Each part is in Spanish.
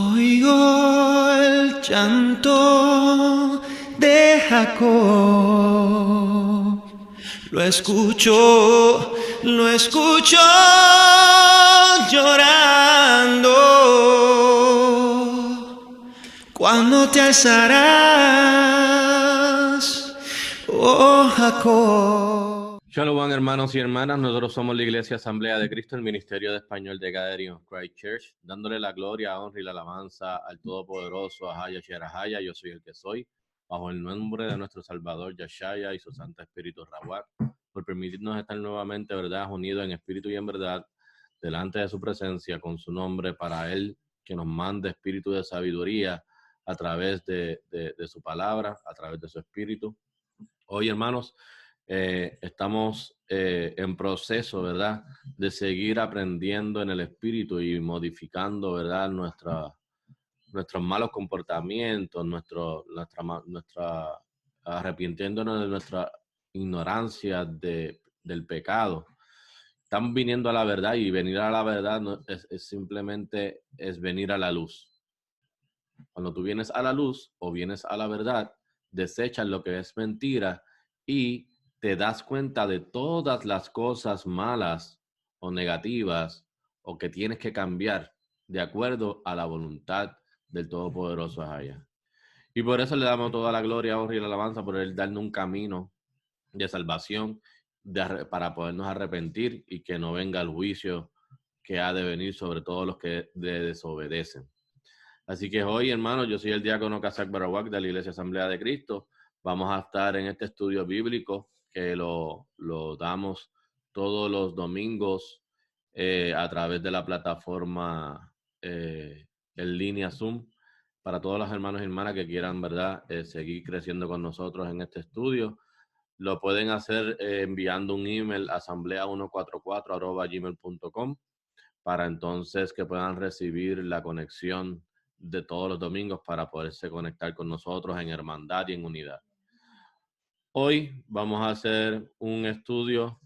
Oigo el llanto de Jacob, lo escucho llorando. ¿Cuándo te alzarás, oh Jacob? Shalom, hermanos y hermanas, nosotros somos la Iglesia Asamblea de Cristo, el Ministerio de Español de Gathering of Christ Church, dándole la gloria, honra y la alabanza al Todopoderoso, Ahaya Sherahaya, yo soy el que soy, bajo el nombre de nuestro Salvador Yashaya y su Santo Espíritu Rawak, por permitirnos estar nuevamente, verdad, unidos en espíritu y en verdad, delante de su presencia, con su nombre, para Él, que nos mande espíritu de sabiduría a través de su palabra, a través de su espíritu. Hoy, hermanos, estamos en proceso, ¿verdad?, de seguir aprendiendo en el espíritu y modificando, ¿verdad?, nuestros malos comportamientos, arrepintiéndonos de nuestra ignorancia del pecado. Estamos viniendo a la verdad, y venir a la verdad simplemente es venir a la luz. Cuando tú vienes a la luz o vienes a la verdad, desechas lo que es mentira y te das cuenta de todas las cosas malas o negativas o que tienes que cambiar de acuerdo a la voluntad del Todopoderoso Ahaya. Y por eso le damos toda la gloria, honra y la alabanza por él darnos un camino de salvación para podernos arrepentir y que no venga el juicio que ha de venir sobre todos los que le desobedecen. Así que hoy, hermanos, yo soy el diácono Kazak Barawak de la Iglesia Asamblea de Cristo. Vamos a estar en este estudio bíblico que lo damos todos los domingos a través de la plataforma en línea Zoom. Para todos los hermanos y hermanas que quieran, ¿verdad?, seguir creciendo con nosotros en este estudio, lo pueden hacer enviando un email a asamblea144@gmail.com para entonces que puedan recibir la conexión de todos los domingos para poderse conectar con nosotros en hermandad y en unidad. Hoy vamos a hacer un estudio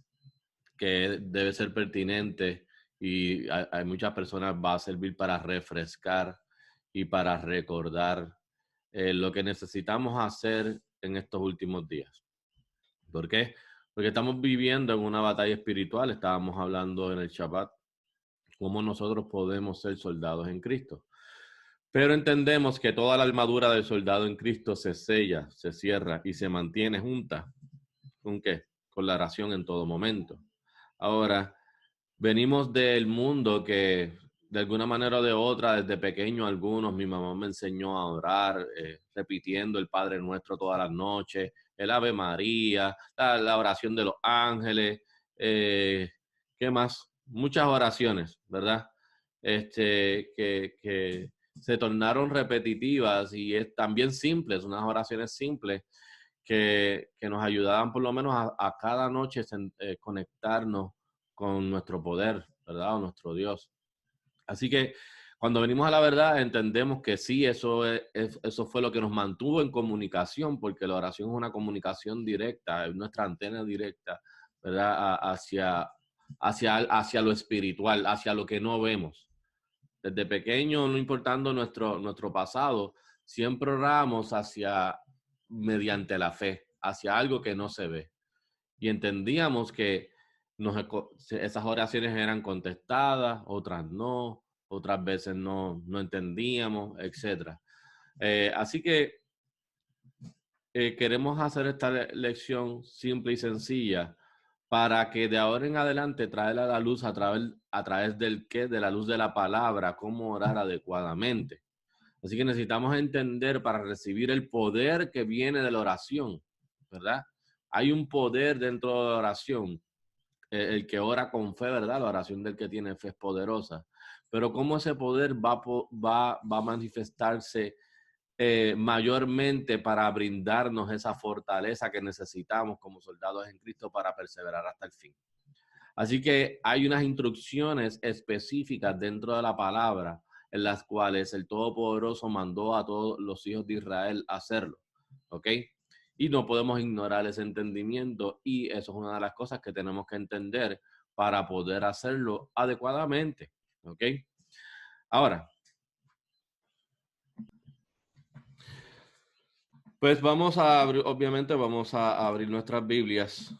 que debe ser pertinente y hay muchas personas va a servir para refrescar y para recordar lo que necesitamos hacer en estos últimos días. ¿Por qué? Porque estamos viviendo en una batalla espiritual. Estábamos hablando en el Shabbat cómo nosotros podemos ser soldados en Cristo. Pero entendemos que toda la armadura del soldado en Cristo se sella, se cierra y se mantiene junta. ¿Con qué? Con la oración en todo momento. Ahora, venimos del mundo que de alguna manera o de otra, desde pequeño algunos, mi mamá me enseñó a orar, repitiendo el Padre Nuestro todas las noches, el Ave María, la oración de los ángeles, ¿qué más? Muchas oraciones, ¿verdad? Que se tornaron repetitivas y también simples, unas oraciones simples que nos ayudaban por lo menos a cada noche conectarnos con nuestro poder, ¿verdad? O nuestro Dios. Así que cuando venimos a la verdad entendemos que sí, eso fue lo que nos mantuvo en comunicación, porque la oración es una comunicación directa, es nuestra antena directa, ¿verdad? Hacia lo espiritual, hacia lo que no vemos. Desde pequeño, no importando nuestro pasado, siempre oramos mediante la fe, hacia algo que no se ve. Y entendíamos que esas oraciones eran contestadas, otras no, otras veces no entendíamos, etc. Así que queremos hacer esta lección simple y sencilla para que de ahora en adelante traerla a la luz a través de la luz de la palabra, cómo orar adecuadamente. Así que necesitamos entender para recibir el poder que viene de la oración, ¿verdad? Hay un poder dentro de la oración. El que ora con fe, ¿verdad? La oración del que tiene fe es poderosa. Pero cómo ese poder va a manifestarse mayormente para brindarnos esa fortaleza que necesitamos como soldados en Cristo para perseverar hasta el fin. Así que hay unas instrucciones específicas dentro de la palabra en las cuales el Todopoderoso mandó a todos los hijos de Israel hacerlo, ¿ok? Y no podemos ignorar ese entendimiento, y eso es una de las cosas que tenemos que entender para poder hacerlo adecuadamente, ¿ok? Ahora, Pues vamos a abrir, obviamente vamos a abrir nuestras Biblias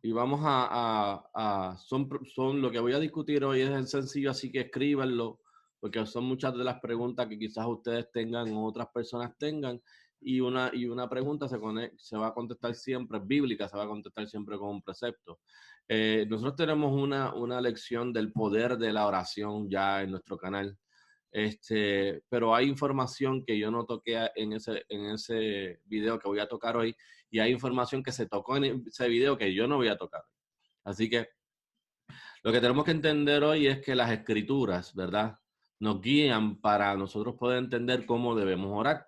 y vamos son lo que voy a discutir hoy es sencillo, así que escríbanlo, porque son muchas de las preguntas que quizás ustedes tengan o otras personas tengan, y una pregunta se va a contestar siempre, bíblica, se va a contestar siempre con un precepto. Nosotros tenemos una lección del poder de la oración ya en nuestro canal. Pero hay información que yo no toqué en ese video que voy a tocar hoy, y hay información que se tocó en ese video que yo no voy a tocar. Así que lo que tenemos que entender hoy es que las escrituras, ¿verdad?, nos guían para nosotros poder entender cómo debemos orar.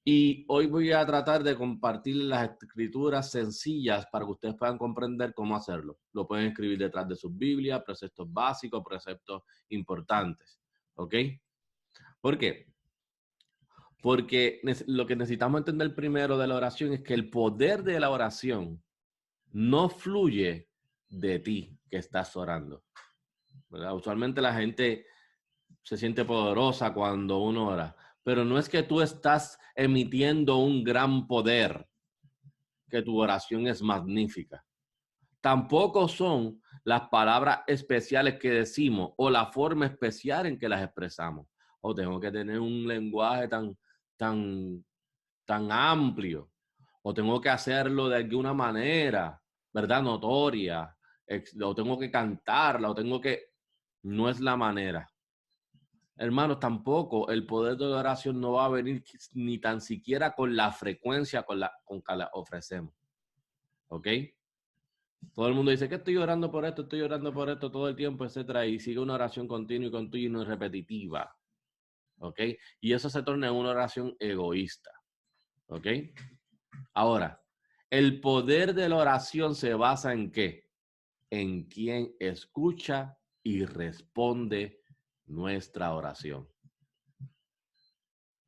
Y hoy voy a tratar de compartir las escrituras sencillas para que ustedes puedan comprender cómo hacerlo. Lo pueden escribir detrás de sus Biblias, preceptos básicos, preceptos importantes. ¿Ok? ¿Por qué? Porque lo que necesitamos entender primero de la oración es que el poder de la oración no fluye de ti que estás orando, ¿verdad? Usualmente la gente se siente poderosa cuando uno ora, pero no es que tú estás emitiendo un gran poder, que tu oración es magnífica. Tampoco son las palabras especiales que decimos o la forma especial en que las expresamos. O tengo que tener un lenguaje tan amplio, o tengo que hacerlo de alguna manera, ¿verdad? Notoria, o tengo que cantarla, no es la manera. Hermanos, tampoco el poder de la oración no va a venir ni tan siquiera con la frecuencia con que la ofrecemos. ¿Ok? Todo el mundo dice que estoy orando por esto todo el tiempo, etcétera, y sigue una oración continua y continua y repetitiva. ¿Ok? Y eso se torna en una oración egoísta. ¿Ok? Ahora, el poder de la oración se basa en ¿qué? En quien escucha y responde nuestra oración.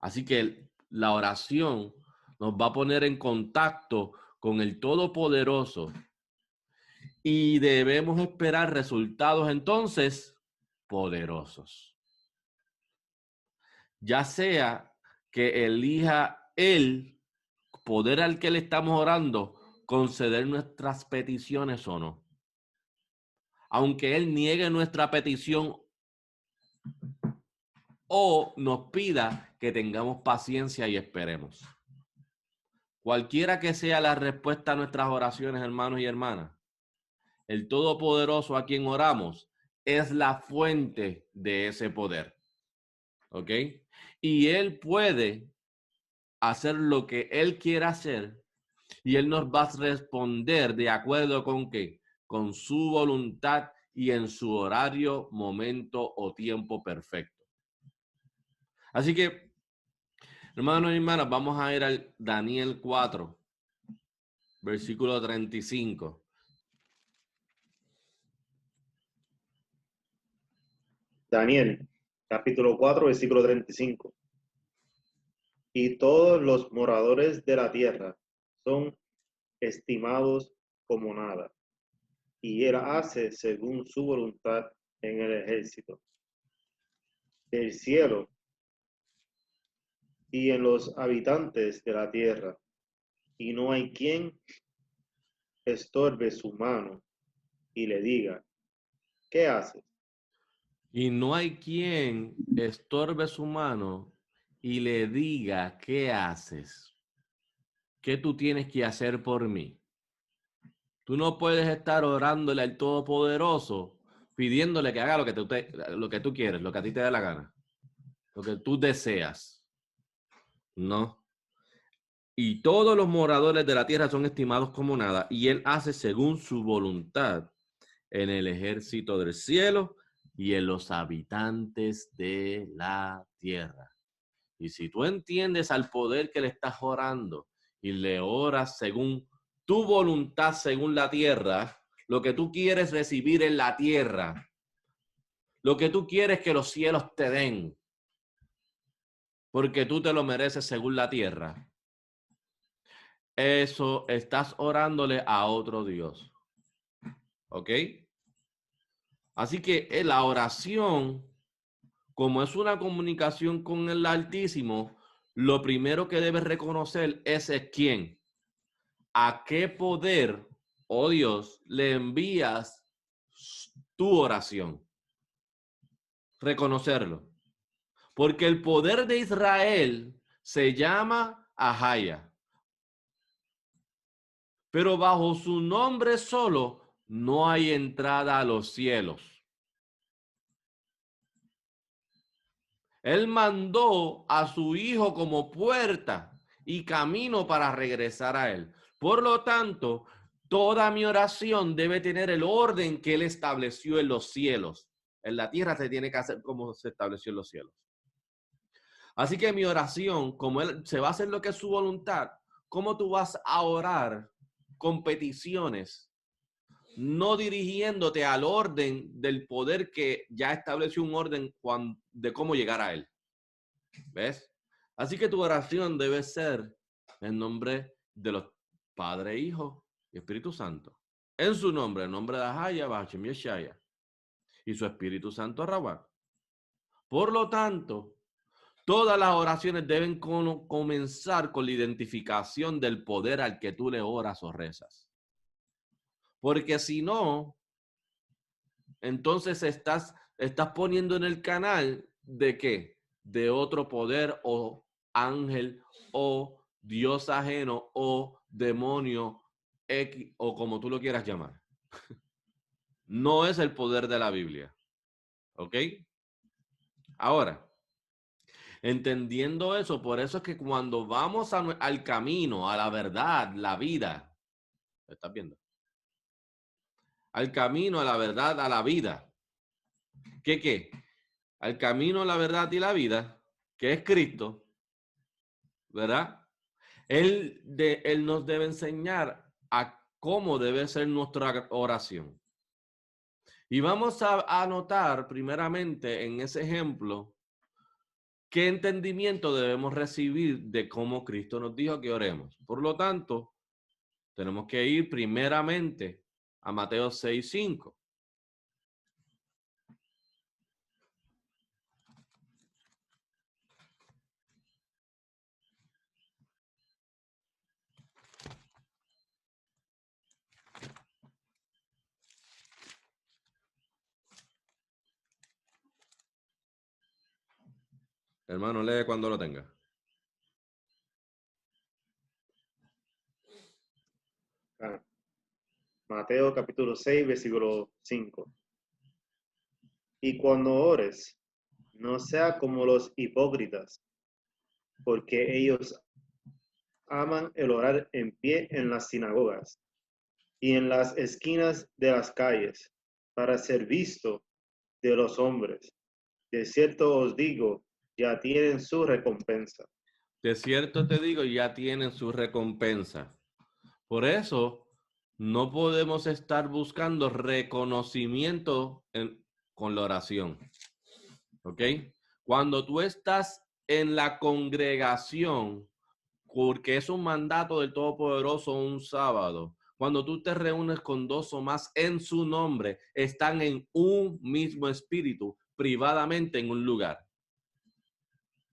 Así que la oración nos va a poner en contacto con el Todopoderoso y debemos esperar resultados entonces poderosos. Ya sea que elija el poder al que le estamos orando, conceder nuestras peticiones o no. Aunque Él niegue nuestra petición o nos pida que tengamos paciencia y esperemos. Cualquiera que sea la respuesta a nuestras oraciones, hermanos y hermanas, el Todopoderoso a quien oramos es la fuente de ese poder. ¿Ok? Y Él puede hacer lo que Él quiera hacer y Él nos va a responder de acuerdo con ¿qué? Con su voluntad y en su horario, momento o tiempo perfecto. Así que, hermanos y hermanas, vamos a ir al Daniel 4, versículo 35. Daniel, capítulo 4, versículo 35. Y todos los moradores de la tierra son estimados como nada, y él hace según su voluntad en el ejército del cielo y en los habitantes de la tierra, y no hay quien estorbe su mano y le diga, ¿qué haces? Y no hay quien estorbe su mano y le diga, ¿qué haces? ¿Qué tú tienes que hacer por mí? Tú no puedes estar orándole al Todopoderoso, pidiéndole que haga lo que tú quieres, lo que a ti te dé la gana, lo que tú deseas. No. Y todos los moradores de la tierra son estimados como nada, y Él hace según su voluntad en el ejército del cielo y en los habitantes de la tierra. Y si tú entiendes al poder que le estás orando y le oras según tu voluntad, según la tierra, lo que tú quieres recibir en la tierra, lo que tú quieres que los cielos te den, porque tú te lo mereces según la tierra, eso estás orándole a otro Dios. ¿Ok? Así que la oración, como es una comunicación con el Altísimo, lo primero que debes reconocer es quién, a qué poder, oh Dios, le envías tu oración. Reconocerlo. Porque el poder de Israel se llama Ahaya. Pero bajo su nombre solo no hay entrada a los cielos. Él mandó a su hijo como puerta y camino para regresar a él. Por lo tanto, toda mi oración debe tener el orden que él estableció en los cielos. En la tierra se tiene que hacer como se estableció en los cielos. Así que mi oración, como él se va a hacer lo que es su voluntad, ¿cómo tú vas a orar con peticiones, no dirigiéndote al orden del poder que ya estableció un orden de cómo llegar a él? ¿Ves? Así que tu oración debe ser en nombre de los Padre, Hijo y Espíritu Santo. En su nombre, en nombre de Ahaya, Bachem Yeshaya, y su Espíritu Santo Rabá. Por lo tanto, todas las oraciones deben comenzar con la identificación del poder al que tú le oras o rezas. Porque si no, entonces estás poniendo en el canal de ¿qué? De otro poder o ángel o Dios ajeno o demonio X o como tú lo quieras llamar. No es el poder de la Biblia. ¿Ok? Ahora, entendiendo eso, por eso es que cuando vamos al camino, a la verdad, la vida, ¿estás viendo? Al camino, a la verdad, a la vida. ¿Qué? Al camino, a la verdad y la vida, que es Cristo, ¿verdad? Él nos debe enseñar a cómo debe ser nuestra oración. Y vamos a anotar primeramente en ese ejemplo qué entendimiento debemos recibir de cómo Cristo nos dijo que oremos. Por lo tanto, tenemos que ir primeramente a Mateo 6:5. Hermano, lee cuando lo tenga. Mateo capítulo 6, versículo 5. Y cuando ores, no sea como los hipócritas, porque ellos aman el orar en pie en las sinagogas y en las esquinas de las calles, para ser visto de los hombres. De cierto os digo, ya tienen su recompensa. De cierto te digo, ya tienen su recompensa. Por eso, no podemos estar buscando reconocimiento con la oración. ¿Ok? Cuando tú estás en la congregación, porque es un mandato del Todopoderoso un sábado, cuando tú te reúnes con dos o más en su nombre, están en un mismo espíritu, privadamente en un lugar.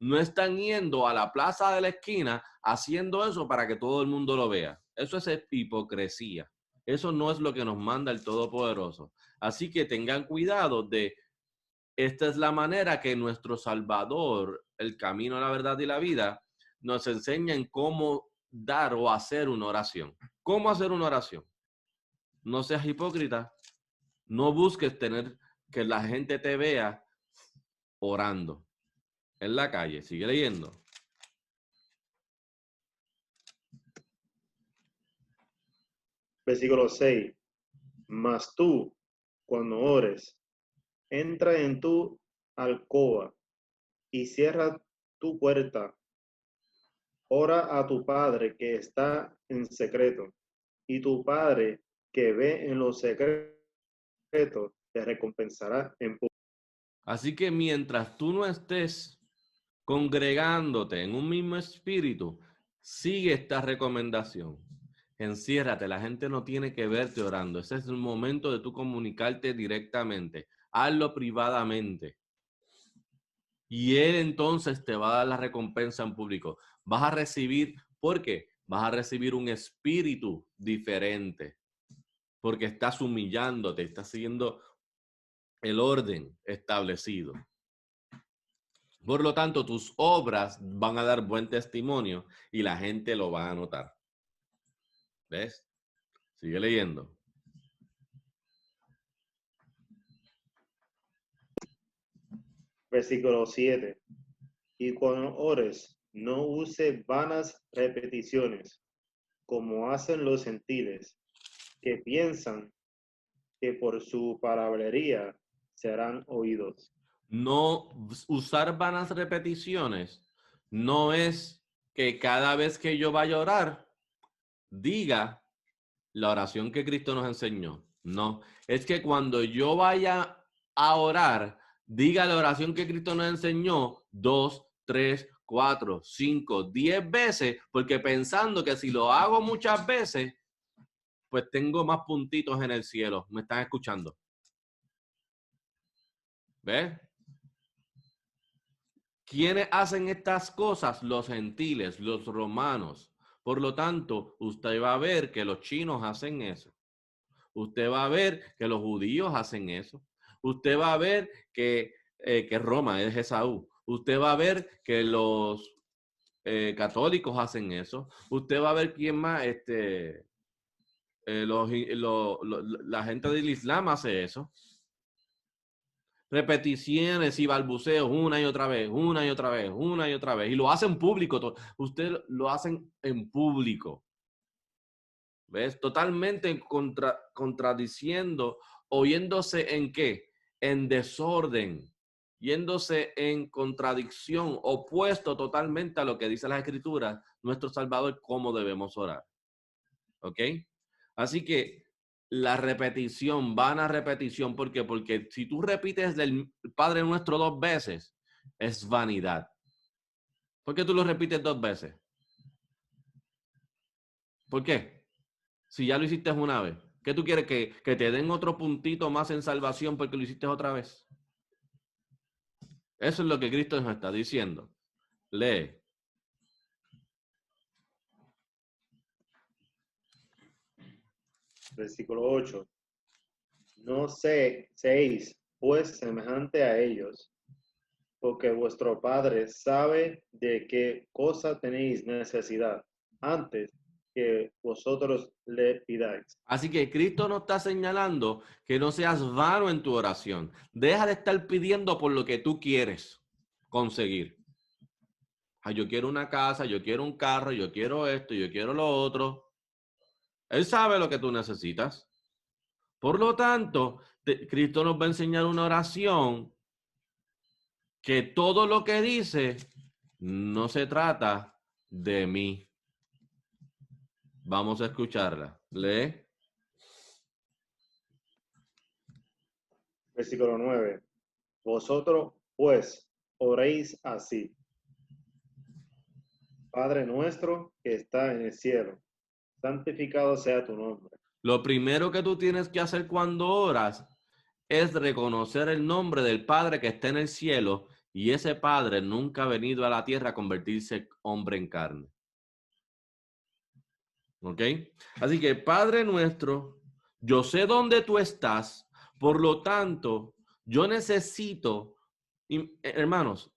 No están yendo a la plaza de la esquina haciendo eso para que todo el mundo lo vea. Eso es hipocresía. Eso no es lo que nos manda el Todopoderoso. Así que tengan cuidado esta es la manera que nuestro Salvador, el camino a la verdad y la vida, nos enseña en cómo dar o hacer una oración. ¿Cómo hacer una oración? No seas hipócrita. No busques tener que la gente te vea orando en la calle. Sigue leyendo. Versículo 6. Mas tú, cuando ores, entra en tu alcoba y cierra tu puerta. Ora a tu Padre que está en secreto, y tu Padre que ve en lo secreto te recompensará en público. Así que mientras tú no estés congregándote en un mismo espíritu, sigue esta recomendación. Enciérrate, la gente no tiene que verte orando. Ese es el momento de tú comunicarte directamente. Hazlo privadamente. Y Él entonces te va a dar la recompensa en público. Vas a recibir, ¿por qué? Vas a recibir un espíritu diferente. Porque estás humillándote, estás siguiendo el orden establecido. Por lo tanto, tus obras van a dar buen testimonio y la gente lo va a notar. ¿Ves? Sigue leyendo. Versículo 7. Y cuando ores, no use vanas repeticiones, como hacen los gentiles, que piensan que por su palabrería serán oídos. No usar vanas repeticiones no es que cada vez que yo vaya a orar, diga la oración que Cristo nos enseñó. No, es que cuando yo vaya a orar, diga la oración que Cristo nos enseñó 2, 3, 4, 5, 10 veces, porque pensando que si lo hago muchas veces, pues tengo más puntitos en el cielo. ¿Me están escuchando? ¿Ves? ¿Quiénes hacen estas cosas? Los gentiles, los romanos. Por lo tanto, usted va a ver que los chinos hacen eso. Usted va a ver que los judíos hacen eso. Usted va a ver que Roma es Esaú. Usted va a ver que los católicos hacen eso. Usted va a ver quién más, la gente del Islam hace eso. Repeticiones y balbuceos una y otra vez, una y otra vez, una y otra vez. Y lo hacen público. Usted lo hacen en público. ¿Ves? Totalmente contradiciendo, oyéndose en qué? En desorden, yéndose en contradicción, opuesto totalmente a lo que dice las Escrituras, nuestro Salvador, cómo debemos orar. ¿Ok? Así que la repetición, vana repetición, ¿por qué? Porque si tú repites del Padre Nuestro 2 veces, es vanidad. ¿Por qué tú lo repites 2 veces? ¿Por qué? Si ya lo hiciste una vez, ¿qué tú quieres? ¿Que te den otro puntito más en salvación porque lo hiciste otra vez? Eso es lo que Cristo nos está diciendo. Lee. Versículo 8. No seáis pues semejante a ellos, porque vuestro Padre sabe de qué cosa tenéis necesidad antes que vosotros le pidáis. Así que Cristo nos está señalando que no seas vano en tu oración. Deja de estar pidiendo por lo que tú quieres conseguir. Ay, yo quiero una casa, yo quiero un carro, yo quiero esto, yo quiero lo otro. Él sabe lo que tú necesitas. Por lo tanto, Cristo nos va a enseñar una oración que todo lo que dice no se trata de mí. Vamos a escucharla. Lee. Versículo 9. Vosotros pues oréis así. Padre nuestro que está en el cielo, santificado sea tu nombre. Lo primero que tú tienes que hacer cuando oras es reconocer el nombre del Padre que está en el cielo, y ese Padre nunca ha venido a la tierra a convertirse hombre en carne. ¿Ok? Así que, Padre nuestro, yo sé dónde tú estás, por lo tanto, yo necesito, hermanos,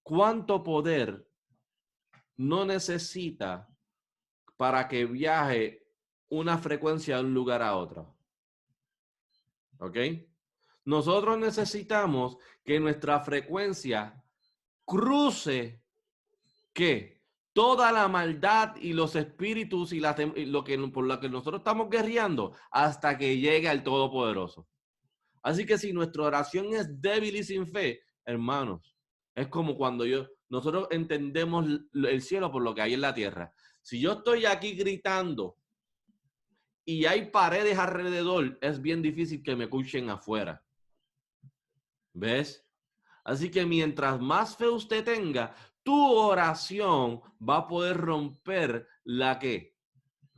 ¿cuánto poder no necesita para que viaje una frecuencia de un lugar a otro? ¿Ok? Nosotros necesitamos que nuestra frecuencia cruce, ¿qué? Toda la maldad y los espíritus y por lo que nosotros estamos guerreando hasta que llegue al Todopoderoso. Así que si nuestra oración es débil y sin fe, hermanos, es como cuando nosotros entendemos el cielo por lo que hay en la tierra. Si yo estoy aquí gritando y hay paredes alrededor, es bien difícil que me escuchen afuera. ¿Ves? Así que mientras más fe usted tenga, tu oración va a poder romper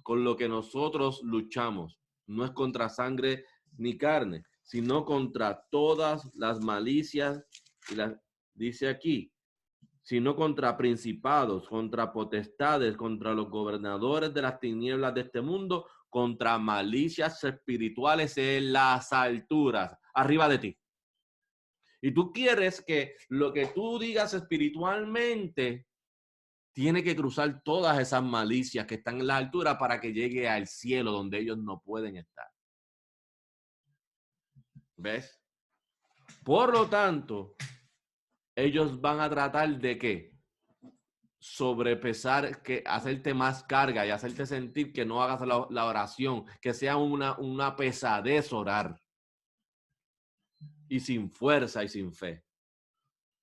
con lo que nosotros luchamos. No es contra sangre ni carne, sino contra todas las malicias dice aquí, sino contra principados, contra potestades, contra los gobernadores de las tinieblas de este mundo, contra malicias espirituales en las alturas, arriba de ti. Y tú quieres que lo que tú digas espiritualmente tiene que cruzar todas esas malicias que están en la altura para que llegue al cielo donde ellos no pueden estar. ¿Ves? Por lo tanto, ellos van a tratar de ¿qué? Sobrepesar, que hacerte más carga y hacerte sentir que no hagas la oración, que sea una pesadez orar. Y sin fuerza y sin fe.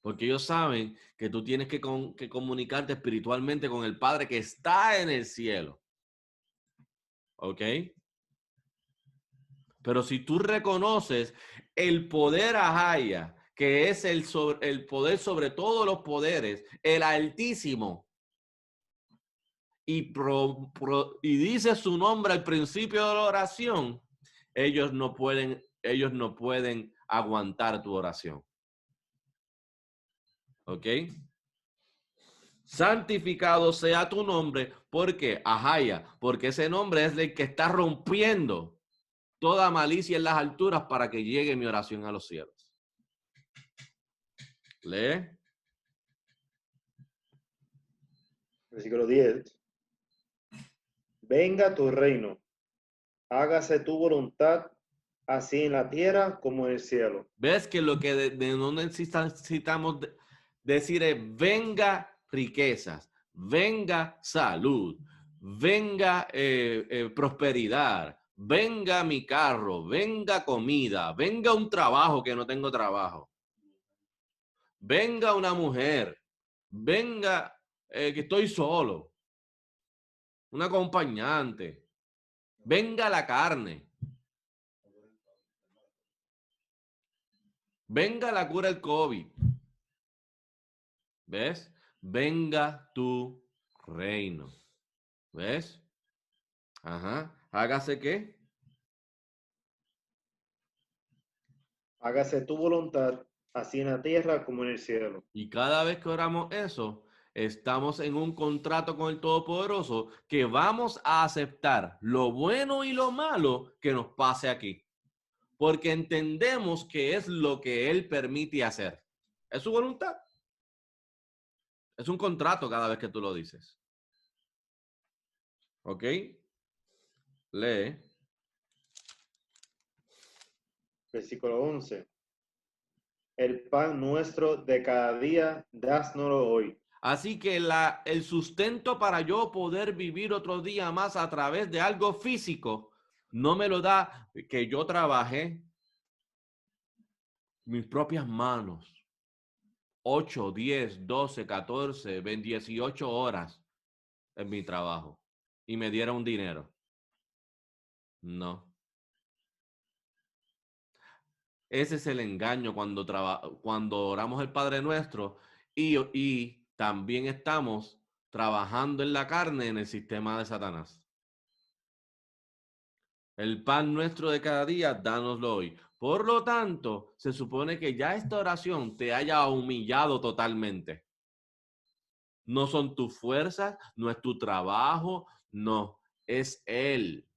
Porque ellos saben que tú tienes que comunicarte espiritualmente con el Padre que está en el cielo. ¿Ok? Pero si tú reconoces el poder Ahaya, que es el poder sobre todos los poderes, el Altísimo, y dice su nombre al principio de la oración, ellos no pueden aguantar tu oración. ¿Ok? Santificado sea tu nombre, porque Ahaya, porque ese nombre es el que está rompiendo toda malicia en las alturas para que llegue mi oración a los cielos. Lee. Versículo 10. Venga tu reino, hágase tu voluntad, así en la tierra como en el cielo. ¿Ves que lo que no necesitamos decir es venga riquezas, venga salud, venga prosperidad, venga mi carro, venga comida, venga un trabajo que no tengo trabajo, venga una mujer, venga que estoy solo, un acompañante, venga la carne. Venga la cura del COVID. ¿Ves? Venga tu reino. ¿Ves? Ajá. Hágase qué. Hágase tu voluntad, así en la tierra como en el cielo. Y cada vez que oramos eso, estamos en un contrato con el Todopoderoso que vamos a aceptar lo bueno y lo malo que nos pase aquí. Porque entendemos que es lo que Él permite hacer. Es su voluntad. Es un contrato cada vez que tú lo dices. ¿Ok? Lee. Versículo 11. El pan nuestro de cada día, dásnoslo hoy. Así que el sustento para yo poder vivir otro día más a través de algo físico, no me lo da que yo trabajé mis propias manos. 8, 10, 12, 14, 18 horas en mi trabajo y me diera un dinero. No. Ese es el engaño cuando oramos el Padre Nuestro y también estamos trabajando en la carne en el sistema de Satanás. El pan nuestro de cada día, dánoslo hoy. Por lo tanto, se supone que ya esta oración te haya humillado totalmente. No son tus fuerzas, no es tu trabajo, no, es Él.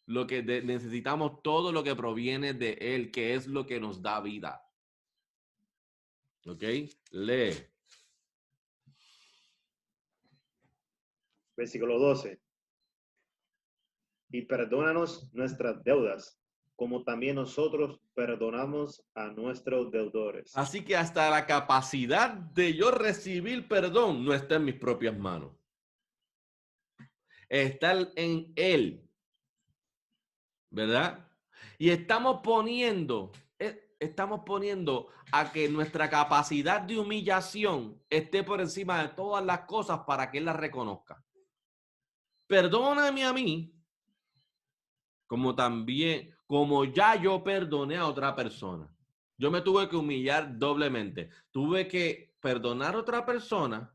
Lo que necesitamos, todo lo que proviene de Él, que es lo que nos da vida. ¿Ok? Lee. Versículo 12. Y perdónanos nuestras deudas, como también nosotros perdonamos a nuestros deudores. Así que hasta la capacidad de yo recibir perdón no está en mis propias manos. Está en Él. ¿Verdad? Y estamos poniendo a que nuestra capacidad de humillación esté por encima de todas las cosas para que Él las reconozca. Perdóname a mí, como ya yo perdoné a otra persona. Yo me tuve que humillar doblemente. Tuve que perdonar a otra persona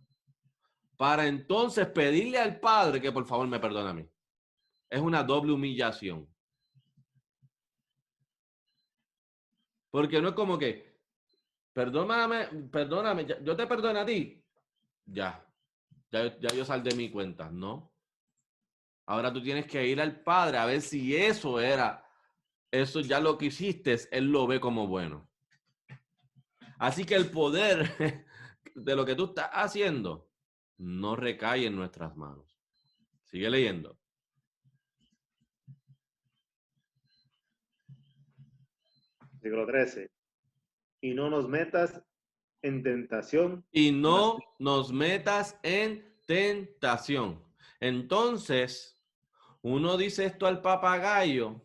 para entonces pedirle al Padre que por favor me perdone a mí. Es una doble humillación. Porque no es como que perdóname, yo te perdono a ti. Ya yo sal de mi cuenta, ¿no? Ahora tú tienes que ir al Padre a ver si eso ya lo que hiciste, Él lo ve como bueno. Así que el poder de lo que tú estás haciendo no recae en nuestras manos. Sigue leyendo. Versículo 13. Y no nos metas en tentación. Y mas- no nos metas en tentación. Entonces, uno dice esto al papagayo,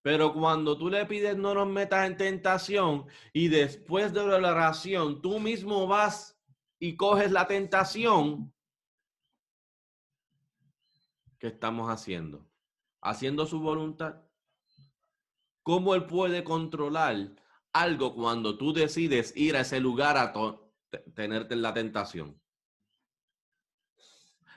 pero cuando tú le pides no nos metas en tentación y después de la oración tú mismo vas y coges la tentación, ¿qué estamos haciendo? Haciendo su voluntad. ¿Cómo Él puede controlar algo cuando tú decides ir a ese lugar a tenerte en la tentación?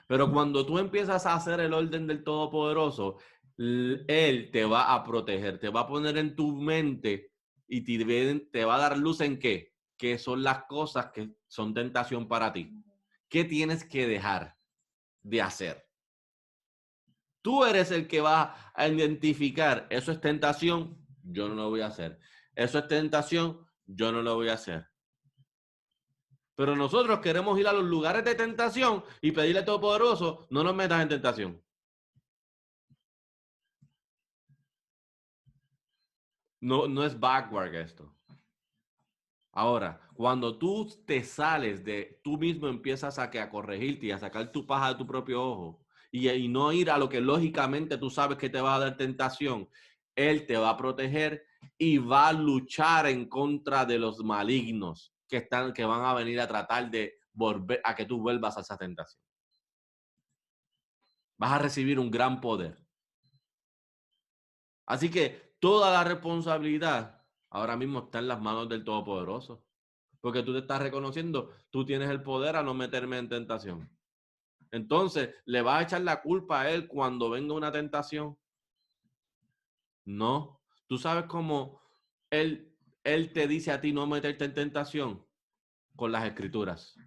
Pero cuando tú empiezas a hacer el orden del Todopoderoso, Él te va a proteger, te va a poner en tu mente y te va a dar luz en qué, que son las cosas que son tentación para ti. ¿Qué tienes que dejar de hacer? Tú eres el que va a identificar, eso es tentación, yo no lo voy a hacer. Eso es tentación, yo no lo voy a hacer. Pero nosotros queremos ir a los lugares de tentación y pedirle al Todopoderoso, no nos metas en tentación. No es backward esto. Ahora, cuando tú te sales de, tú mismo empiezas a corregirte y a sacar tu paja de tu propio ojo y no ir a lo que lógicamente tú sabes que te va a dar tentación, Él te va a proteger y va a luchar en contra de los malignos que van a venir a tratar de volver a que tú vuelvas a esa tentación. Vas a recibir un gran poder. Así que toda la responsabilidad ahora mismo está en las manos del Todopoderoso. Porque tú te estás reconociendo, tú tienes el poder a no meterme en tentación. Entonces, ¿le vas a echar la culpa a Él cuando venga una tentación? No. Tú sabes cómo él te dice a ti no meterte en tentación con las escrituras.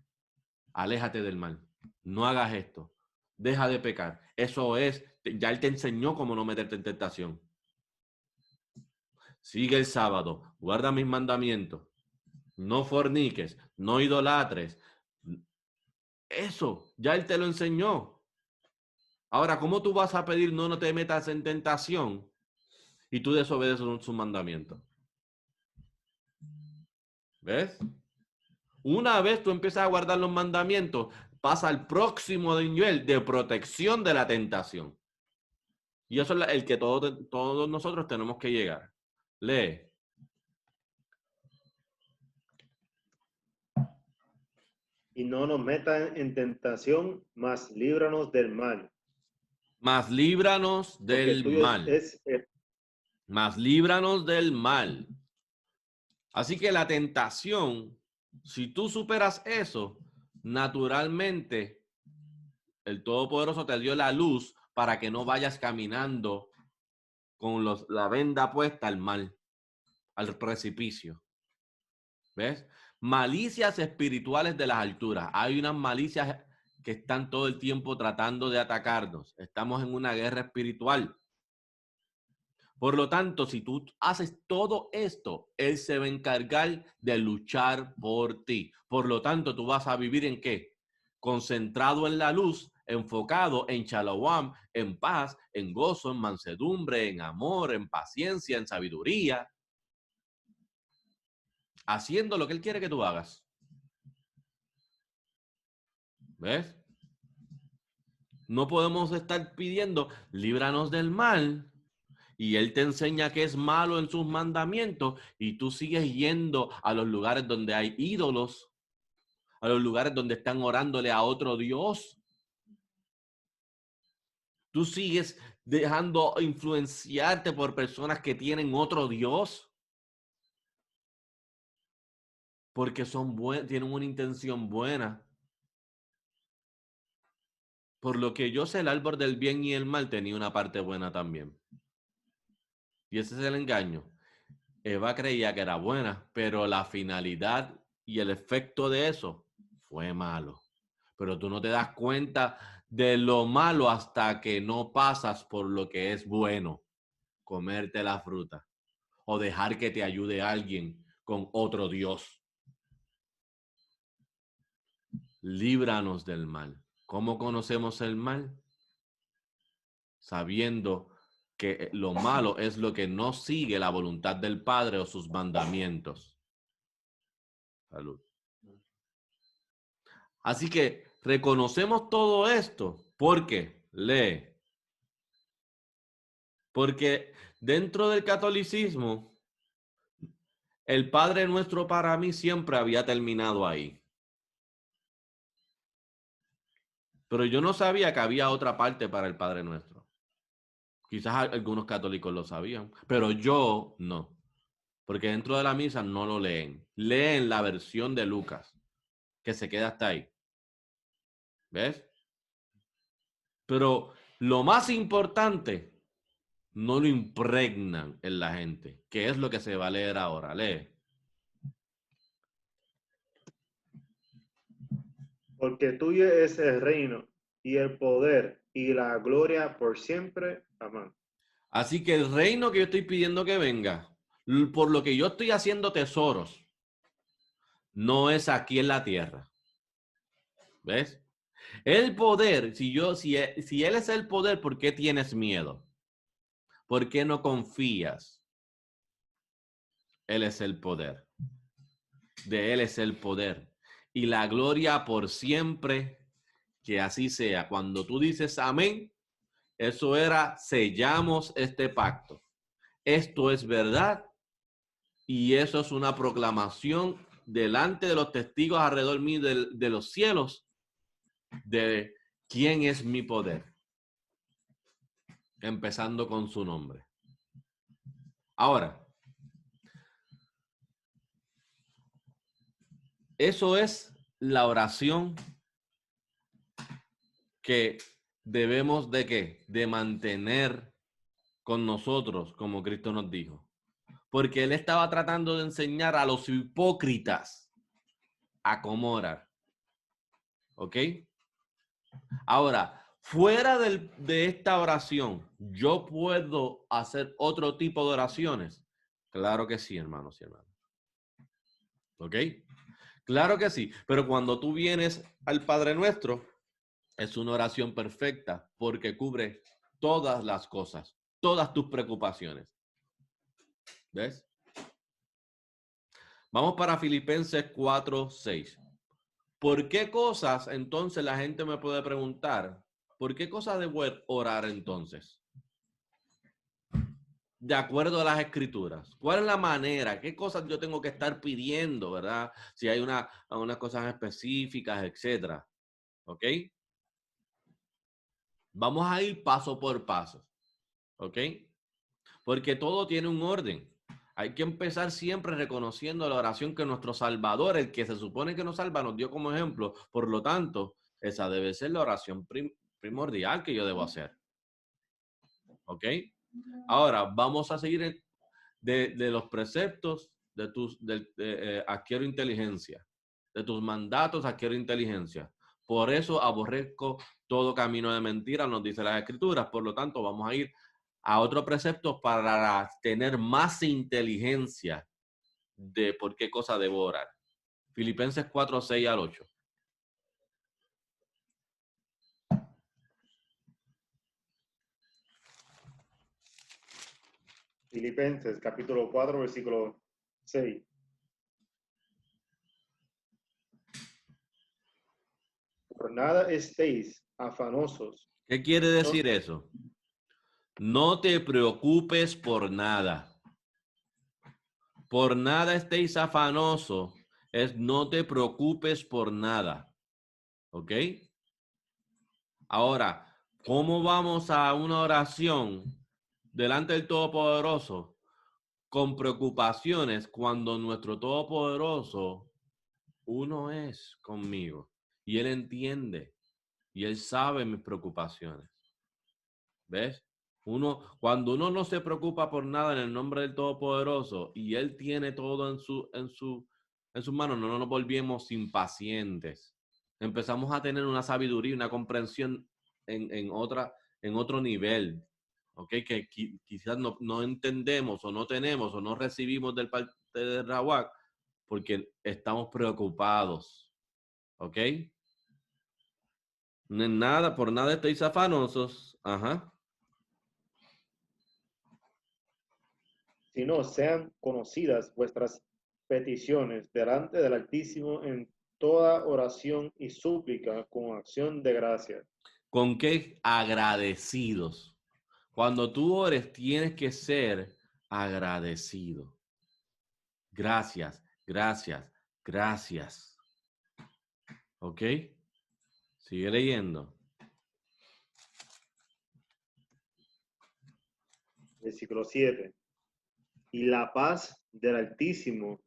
Aléjate del mal. No hagas esto. Deja de pecar. Eso es, ya Él te enseñó cómo no meterte en tentación. Sigue el sábado, guarda mis mandamientos, no forniques, no idolatres. Eso, ya Él te lo enseñó. Ahora, ¿cómo tú vas a pedir no te metas en tentación y tú desobedeces su mandamiento? ¿Ves? Una vez tú empiezas a guardar los mandamientos, pasa al próximo nivel de protección de la tentación. Y eso es el que todos nosotros tenemos que llegar. Lee. Y no nos metas en tentación, mas líbranos del mal. Mas líbranos Porque del tuyo mal. Mas líbranos del mal. Así que la tentación, si tú superas eso, naturalmente el Todopoderoso te dio la luz para que no vayas caminando con la venda puesta al mal, al precipicio. ¿Ves? Malicias espirituales de las alturas. Hay unas malicias que están todo el tiempo tratando de atacarnos. Estamos en una guerra espiritual. Por lo tanto, si tú haces todo esto, Él se va a encargar de luchar por ti. Por lo tanto, tú vas a vivir ¿en qué? Concentrado en la luz, enfocado en Shalom, en paz, en gozo, en mansedumbre, en amor, en paciencia, en sabiduría. Haciendo lo que Él quiere que tú hagas. ¿Ves? No podemos estar pidiendo, líbranos del mal. Y Él te enseña que es malo en sus mandamientos y tú sigues yendo a los lugares donde hay ídolos, a los lugares donde están orándole a otro Dios. Tú sigues dejando influenciarte por personas que tienen otro Dios porque tienen una intención buena. Por lo que yo sé, el árbol del bien y el mal tenía una parte buena también. Y ese es el engaño. Eva creía que era buena, pero la finalidad y el efecto de eso fue malo. Pero tú no te das cuenta de lo malo hasta que no pasas por lo que es bueno, comerte la fruta o dejar que te ayude alguien con otro Dios. Líbranos del mal. ¿Cómo conocemos el mal? Sabiendo que lo malo es lo que no sigue la voluntad del Padre o sus mandamientos. Salud. Así que reconocemos todo esto. ¿Por qué? Lee. Porque dentro del catolicismo, el Padre Nuestro para mí siempre había terminado ahí. Pero yo no sabía que había otra parte para el Padre Nuestro. Quizás algunos católicos lo sabían, pero yo no. Porque dentro de la misa no lo leen. Leen la versión de Lucas, que se queda hasta ahí. ¿Ves? Pero lo más importante, no lo impregnan en la gente, que es lo que se va a leer ahora. Lee. Porque tuyo es el reino y el poder y la gloria por siempre. Amén. Así que el reino que yo estoy pidiendo que venga, por lo que yo estoy haciendo tesoros, no es aquí en la tierra. ¿Ves? El poder, si él es el poder, ¿por qué tienes miedo? ¿Por qué no confías? Él es el poder. De él es el poder. Y la gloria por siempre, que así sea. Cuando tú dices amén, eso era, sellamos este pacto. Esto es verdad y eso es una proclamación delante de los testigos alrededor mío de los cielos de quién es mi poder, empezando con su nombre. Ahora, eso es la oración que debemos de ¿qué? De mantener con nosotros, como Cristo nos dijo. Porque él estaba tratando de enseñar a los hipócritas a cómo orar. ¿Ok? Ahora, fuera de esta oración, ¿yo puedo hacer otro tipo de oraciones? Claro que sí, hermanos y hermanas. ¿Ok? Claro que sí. Pero cuando tú vienes al Padre Nuestro, es una oración perfecta porque cubre todas las cosas, todas tus preocupaciones. ¿Ves? Vamos para Filipenses 4:6. ¿Por qué cosas entonces la gente me puede preguntar? ¿Por qué cosas debo orar entonces? De acuerdo a las escrituras. ¿Cuál es la manera? ¿Qué cosas yo tengo que estar pidiendo, verdad? Si hay unas cosas específicas, etcétera. ¿Ok? Vamos a ir paso por paso. ¿Ok? Porque todo tiene un orden. Hay que empezar siempre reconociendo la oración que nuestro Salvador, el que se supone que nos salva, nos dio como ejemplo. Por lo tanto, esa debe ser la oración primordial que yo debo hacer. ¿Ok? Ahora, vamos a seguir de los preceptos adquiero inteligencia. De tus mandatos adquiero inteligencia. Por eso aborrezco todo camino de mentira, nos dice las escrituras. Por lo tanto, vamos a ir a otro precepto para tener más inteligencia de por qué cosa debo orar. Filipenses 4:6-8. Filipenses capítulo 4, versículo 6. Por nada estéis afanosos. ¿Qué quiere decir eso? No te preocupes por nada. Por nada estéis afanosos. Es no te preocupes por nada. ¿Ok? Ahora, ¿cómo vamos a una oración delante del Todopoderoso con preocupaciones cuando nuestro Todopoderoso uno es conmigo y Él entiende y Él sabe mis preocupaciones? ¿Ves? Cuando uno no se preocupa por nada en el nombre del Todopoderoso y Él tiene todo en sus manos, no nos volvemos impacientes. Empezamos a tener una sabiduría, una comprensión en otro nivel, ¿ok? Que quizás no entendemos o no tenemos o no recibimos del parte de Rawak porque estamos preocupados, ¿ok? Nada, por nada estáis afanosos. Ajá. Sino sean conocidas vuestras peticiones delante del Altísimo en toda oración y súplica con acción de gracias. ¿Con qué? Agradecidos. Cuando tú ores, tienes que ser agradecido. Gracias, gracias, gracias. ¿Ok? Sigue leyendo. Versículo 7. Y la paz del Altísimo,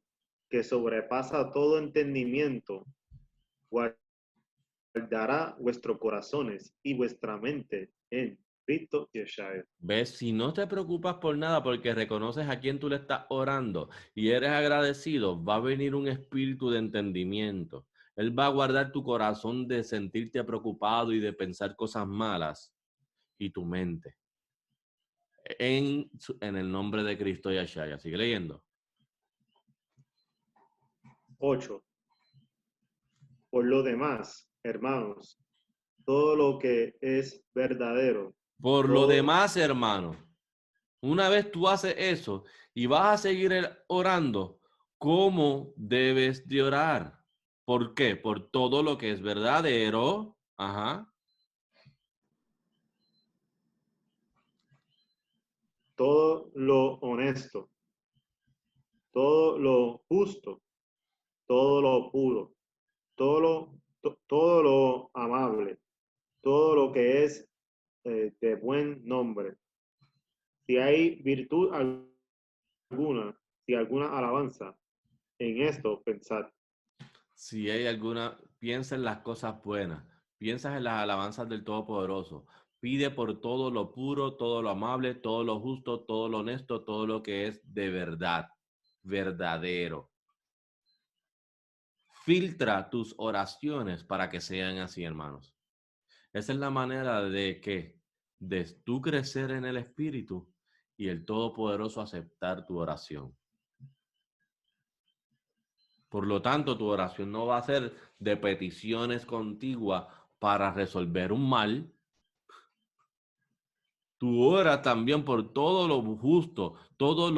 que sobrepasa todo entendimiento, guardará vuestros corazones y vuestra mente en Cristo Yeshua. ¿Ves? Si no te preocupas por nada porque reconoces a quién tú le estás orando y eres agradecido, va a venir un espíritu de entendimiento. Él va a guardar tu corazón de sentirte preocupado y de pensar cosas malas y tu mente. En el nombre de Cristo Yeshua. Sigue leyendo. 8. Por lo demás, hermanos, todo lo que es verdadero, Por lo todo demás, hermano, una vez tú haces eso y vas a seguir orando, ¿cómo debes de orar? ¿Por qué? Por todo lo que es verdadero. Ajá. todo lo honesto, todo lo justo, todo lo puro, todo lo amable, todo lo que es de buen nombre. Si hay virtud alguna, si alguna alabanza, en esto pensad. Si hay alguna, piensa en las cosas buenas, piensa en las alabanzas del Todopoderoso. Pide por todo lo puro, todo lo amable, todo lo justo, todo lo honesto, todo lo que es de verdad, verdadero. Filtra tus oraciones para que sean así, hermanos. Esa es la manera de tú crecer en el Espíritu y el Todopoderoso aceptar tu oración. Por lo tanto, tu oración no va a ser de peticiones contiguas para resolver un mal. Tú oras también por todo lo justo, todo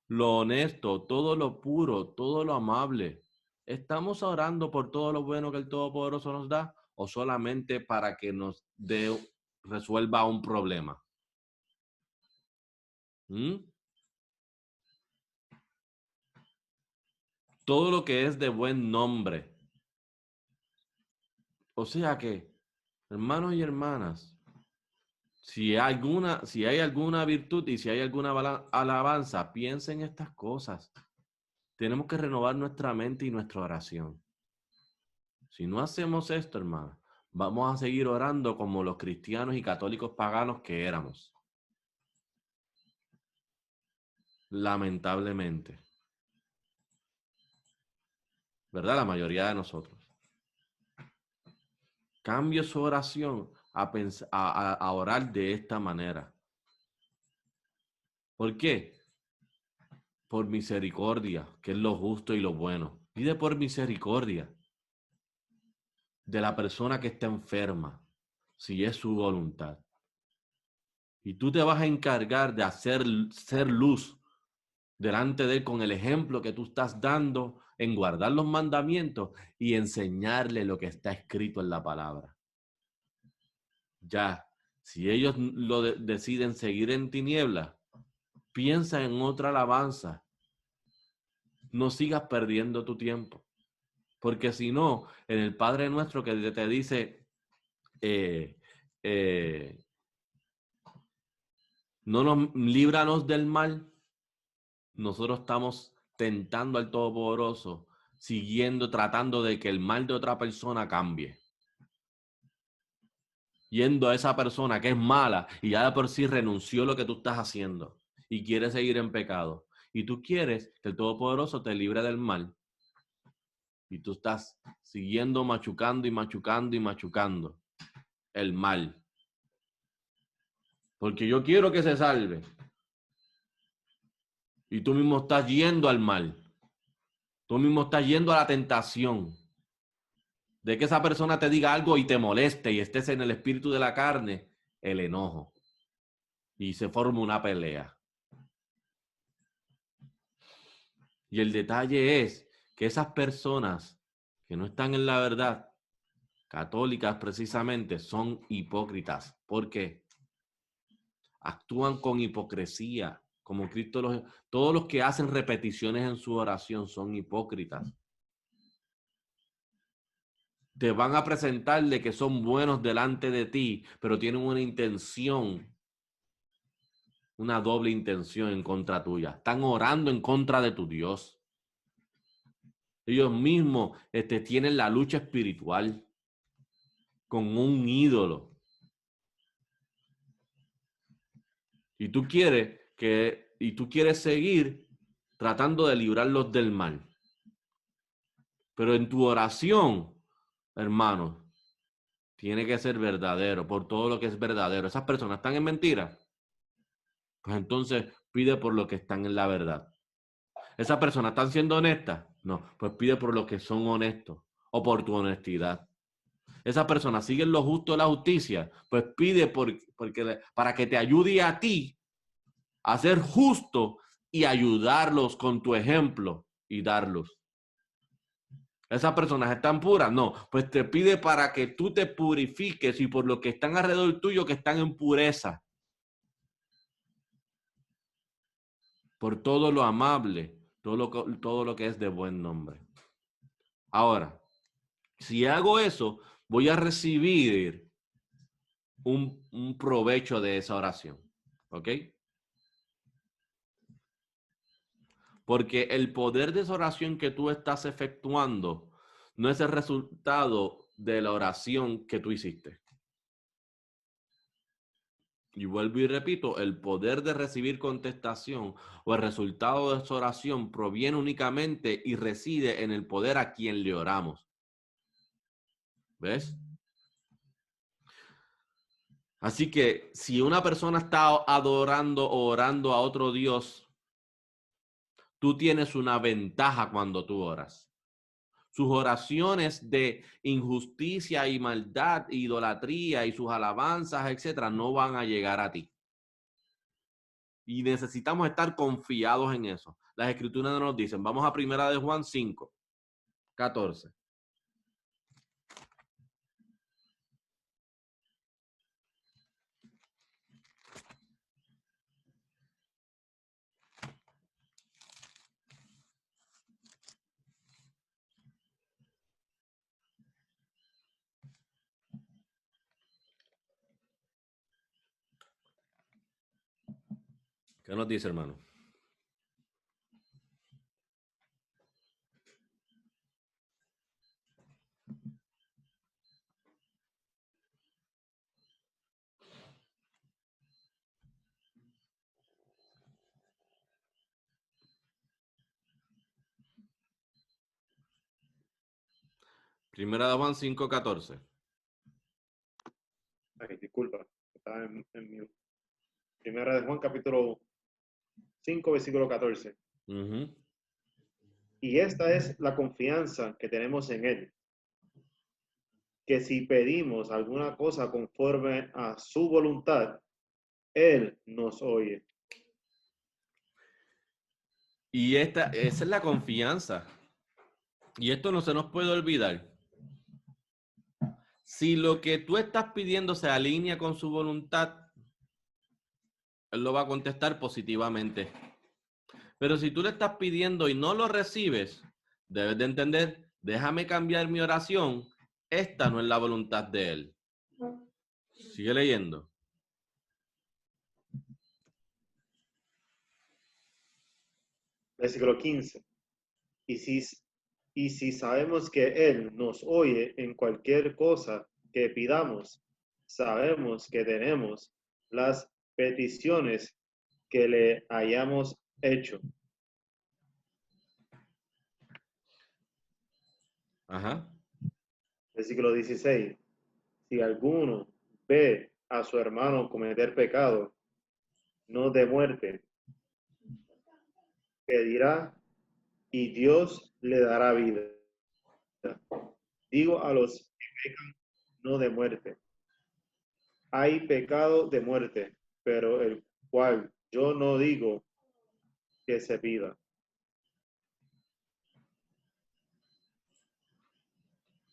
lo honesto, todo lo puro, todo lo amable. ¿Estamos orando por todo lo bueno que el Todopoderoso nos da o solamente para que nos resuelva un problema? ¿Mm? Todo lo que es de buen nombre. O sea que, hermanos y hermanas, si hay alguna virtud y si hay alguna alabanza, piensen en estas cosas. Tenemos que renovar nuestra mente y nuestra oración. Si no hacemos esto, hermano, vamos a seguir orando como los cristianos y católicos paganos que éramos. Lamentablemente. ¿Verdad? La mayoría de nosotros. Cambie su oración a orar de esta manera. ¿Por qué? Por misericordia, que es lo justo y lo bueno. Pide por misericordia de la persona que está enferma, si es su voluntad. Y tú te vas a encargar de ser luz delante de él con el ejemplo que tú estás dando en guardar los mandamientos y enseñarle lo que está escrito en la palabra. Ya, si ellos deciden seguir en tinieblas, piensa en otra alabanza. No sigas perdiendo tu tiempo. Porque si no, en el Padre Nuestro que te dice, líbranos del mal, nosotros estamos tentando al Todopoderoso, tratando de que el mal de otra persona cambie. yendo a esa persona que es mala y ya de por sí renunció a lo que tú estás haciendo y quiere seguir en pecado. Y tú quieres que el Todopoderoso te libre del mal. Y tú estás siguiendo machucando y machucando y machucando el mal. Porque yo quiero que se salve. Y tú mismo estás yendo al mal. Tú mismo estás yendo a la tentación de que esa persona te diga algo y te moleste y estés en el espíritu de la carne, el enojo. Y se forma una pelea. Y el detalle es que esas personas que no están en la verdad, católicas precisamente, son hipócritas. ¿Por qué? Actúan con hipocresía, como Cristo todos los que hacen repeticiones en su oración son hipócritas. Te van a presentar de que son buenos delante de ti, pero tienen una intención, una doble intención en contra tuya. Están orando en contra de tu Dios. Ellos mismos tienen la lucha espiritual con un ídolo. Y tú quieres seguir tratando de librarlos del mal. Pero en tu oración, hermano, tiene que ser verdadero, por todo lo que es verdadero. Esas personas están en mentira. Pues entonces pide por lo que están en la verdad. ¿Esas personas están siendo honestas? No, pues pide por lo que son honestos o por tu honestidad. ¿Esas personas siguen lo justo de la justicia? Pues pide para que te ayude a ti a ser justo y ayudarlos con tu ejemplo y darlos. ¿Esas personas están puras? No, pues te pide para que tú te purifiques y por lo que están alrededor tuyo que están en pureza. Por todo lo amable, todo lo que es de buen nombre. Ahora, si hago eso, voy a recibir un provecho de esa oración. ¿Ok? Porque el poder de esa oración que tú estás efectuando no es el resultado de la oración que tú hiciste. Y vuelvo y repito, el poder de recibir contestación o el resultado de esa oración proviene únicamente y reside en el poder a quien le oramos. ¿Ves? Así que si una persona está adorando o orando a otro Dios, tú tienes una ventaja cuando tú oras. Sus oraciones de injusticia y maldad, idolatría y sus alabanzas, etcétera, no van a llegar a ti. Y necesitamos estar confiados en eso. Las escrituras nos dicen, vamos a 1 de Juan 5, 14. ¿Qué nos dice, hermano? Primera de Juan 5, 14. Ay, disculpa, estaba en mi Primera de Juan, capítulo 5, versículo 14. Y esta es la confianza que tenemos en Él, que si pedimos alguna cosa conforme a su voluntad, Él nos oye. Y esa es la confianza. Y esto no se nos puede olvidar. Si lo que tú estás pidiendo se alinea con su voluntad, Él lo va a contestar positivamente. Pero si tú le estás pidiendo y no lo recibes, debes de entender, déjame cambiar mi oración. Esta no es la voluntad de Él. Sigue leyendo. Versículo 15. Y si sabemos que Él nos oye en cualquier cosa que pidamos, sabemos que tenemos las peticiones que le hayamos hecho. Ajá. Versículo 16. Si alguno ve a su hermano cometer pecado, no de muerte, pedirá y Dios le dará vida. Digo a los que pecan, no de muerte. Hay pecado de muerte, pero el cual yo no digo que se pida.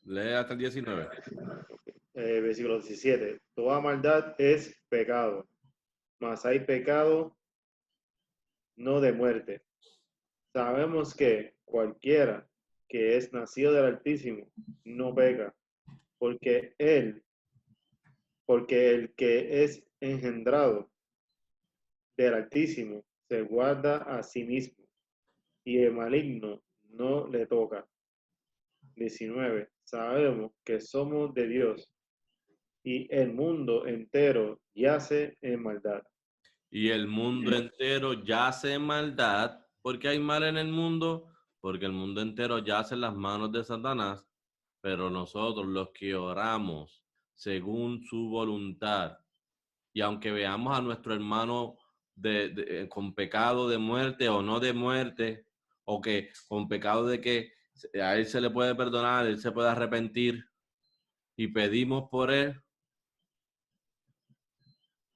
Lee hasta el 19. Versículo 17. Toda maldad es pecado, mas hay pecado no de muerte. Sabemos que cualquiera que es nacido del Altísimo no peca, porque el que es engendrado del Altísimo se guarda a sí mismo, y el maligno no le toca. 19. Sabemos que somos de Dios, y el mundo entero yace en maldad. Y el mundo entero yace en maldad. ¿Por qué hay mal en el mundo? Porque el mundo entero yace en las manos de Satanás. Pero nosotros, los que oramos según su voluntad, y aunque veamos a nuestro hermano con pecado de muerte o no de muerte, o que con pecado de que a él se le puede perdonar, él se puede arrepentir, y pedimos por él,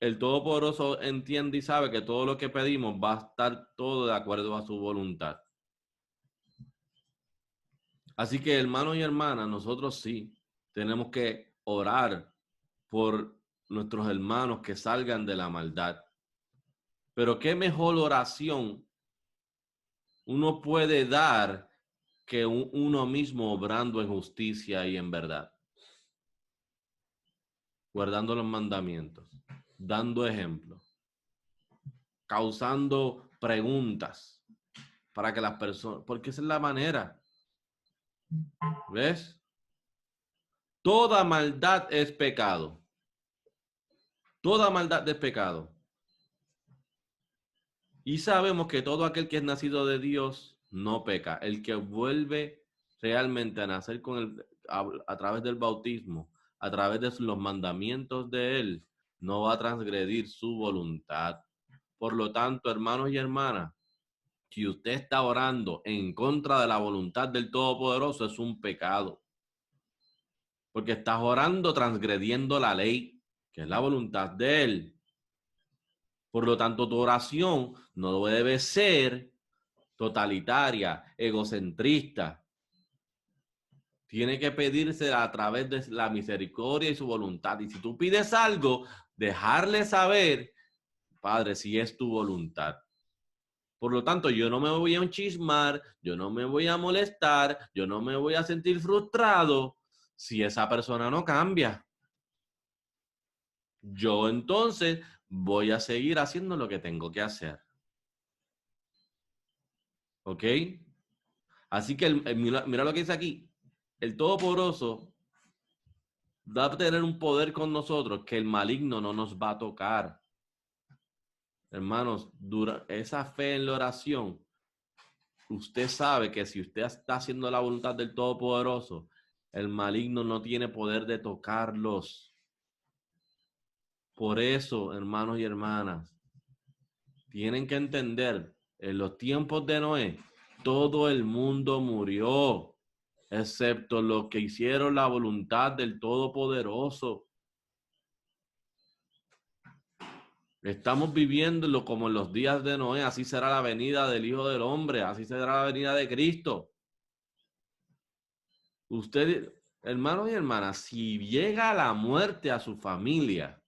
el Todopoderoso entiende y sabe que todo lo que pedimos va a estar todo de acuerdo a su voluntad. Así que, hermanos y hermanas, nosotros sí tenemos que orar por nuestros hermanos que salgan de la maldad. Pero qué mejor oración uno puede dar que uno mismo obrando en justicia y en verdad, guardando los mandamientos, dando ejemplo, causando preguntas para que las personas, porque esa es la manera, ¿ves? Toda maldad es pecado. Toda maldad es pecado. Y sabemos que todo aquel que es nacido de Dios no peca. El que vuelve realmente a nacer a través del bautismo, a través de los mandamientos de Él, no va a transgredir su voluntad. Por lo tanto, hermanos y hermanas, si usted está orando en contra de la voluntad del Todopoderoso, es un pecado. Porque estás orando transgrediendo la ley, que es la voluntad de Él. Por lo tanto, tu oración no debe ser totalitaria, egocentrista. Tiene que pedirse a través de la misericordia y su voluntad. Y si tú pides algo, dejarle saber, Padre, si es tu voluntad. Por lo tanto, yo no me voy a enchismar, yo no me voy a molestar, yo no me voy a sentir frustrado si esa persona no cambia. Yo entonces voy a seguir haciendo lo que tengo que hacer. ¿Ok? Así que mira lo que dice aquí. El Todopoderoso va a tener un poder con nosotros que el maligno no nos va a tocar. Hermanos, esa fe en la oración, usted sabe que si usted está haciendo la voluntad del Todopoderoso, el maligno no tiene poder de tocarlos. Por eso, hermanos y hermanas, tienen que entender, en los tiempos de Noé, todo el mundo murió, excepto los que hicieron la voluntad del Todopoderoso. Estamos viviéndolo como en los días de Noé, así será la venida del Hijo del Hombre, así será la venida de Cristo. Usted, hermanos y hermanas, si llega la muerte a su familia,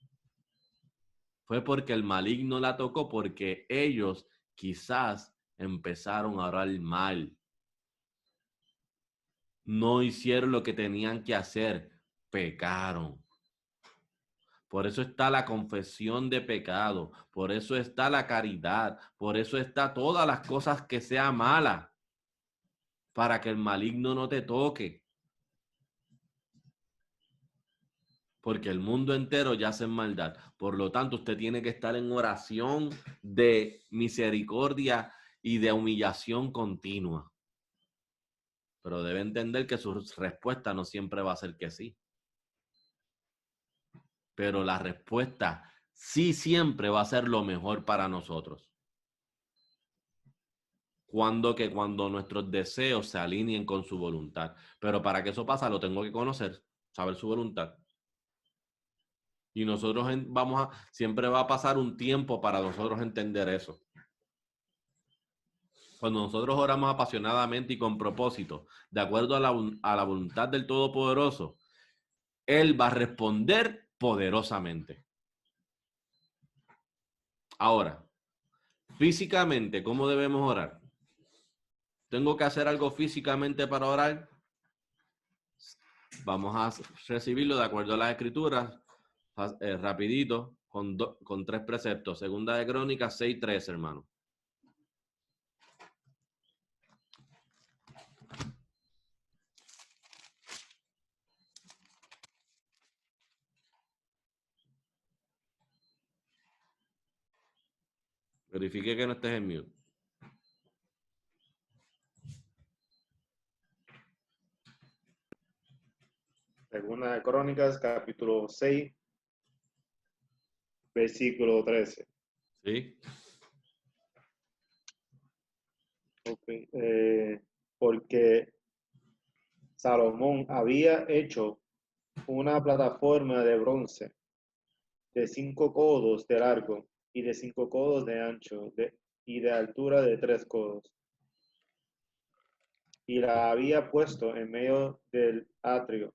fue porque el maligno la tocó, porque ellos quizás empezaron a orar mal. No hicieron lo que tenían que hacer, pecaron. Por eso está la confesión de pecado, por eso está la caridad, por eso está todas las cosas que sean malas, para que el maligno no te toque. porque el mundo entero yace en maldad. Por lo tanto, usted tiene que estar en oración de misericordia y de humillación continua. Pero debe entender que su respuesta no siempre va a ser que sí. Pero la respuesta sí siempre va a ser lo mejor para nosotros. Cuando nuestros deseos se alineen con su voluntad. Pero para que eso pase, lo tengo que conocer, saber su voluntad. Y nosotros siempre va a pasar un tiempo para nosotros entender eso. Cuando nosotros oramos apasionadamente y con propósito, de acuerdo a la voluntad del Todopoderoso, Él va a responder poderosamente. Ahora, físicamente, ¿cómo debemos orar? ¿Tengo que hacer algo físicamente para orar? Vamos a recibirlo de acuerdo a las Escrituras, rapidito, con 3 preceptos. Segunda de Crónicas 6:3, hermano. Verifique que no estés en mute. Segunda de Crónicas, capítulo 6, versículo 13. ¿Sí? Okay. Porque Salomón había hecho una plataforma de bronce de 5 codos de largo y de 5 codos de ancho y de altura de 3 codos. Y la había puesto en medio del atrio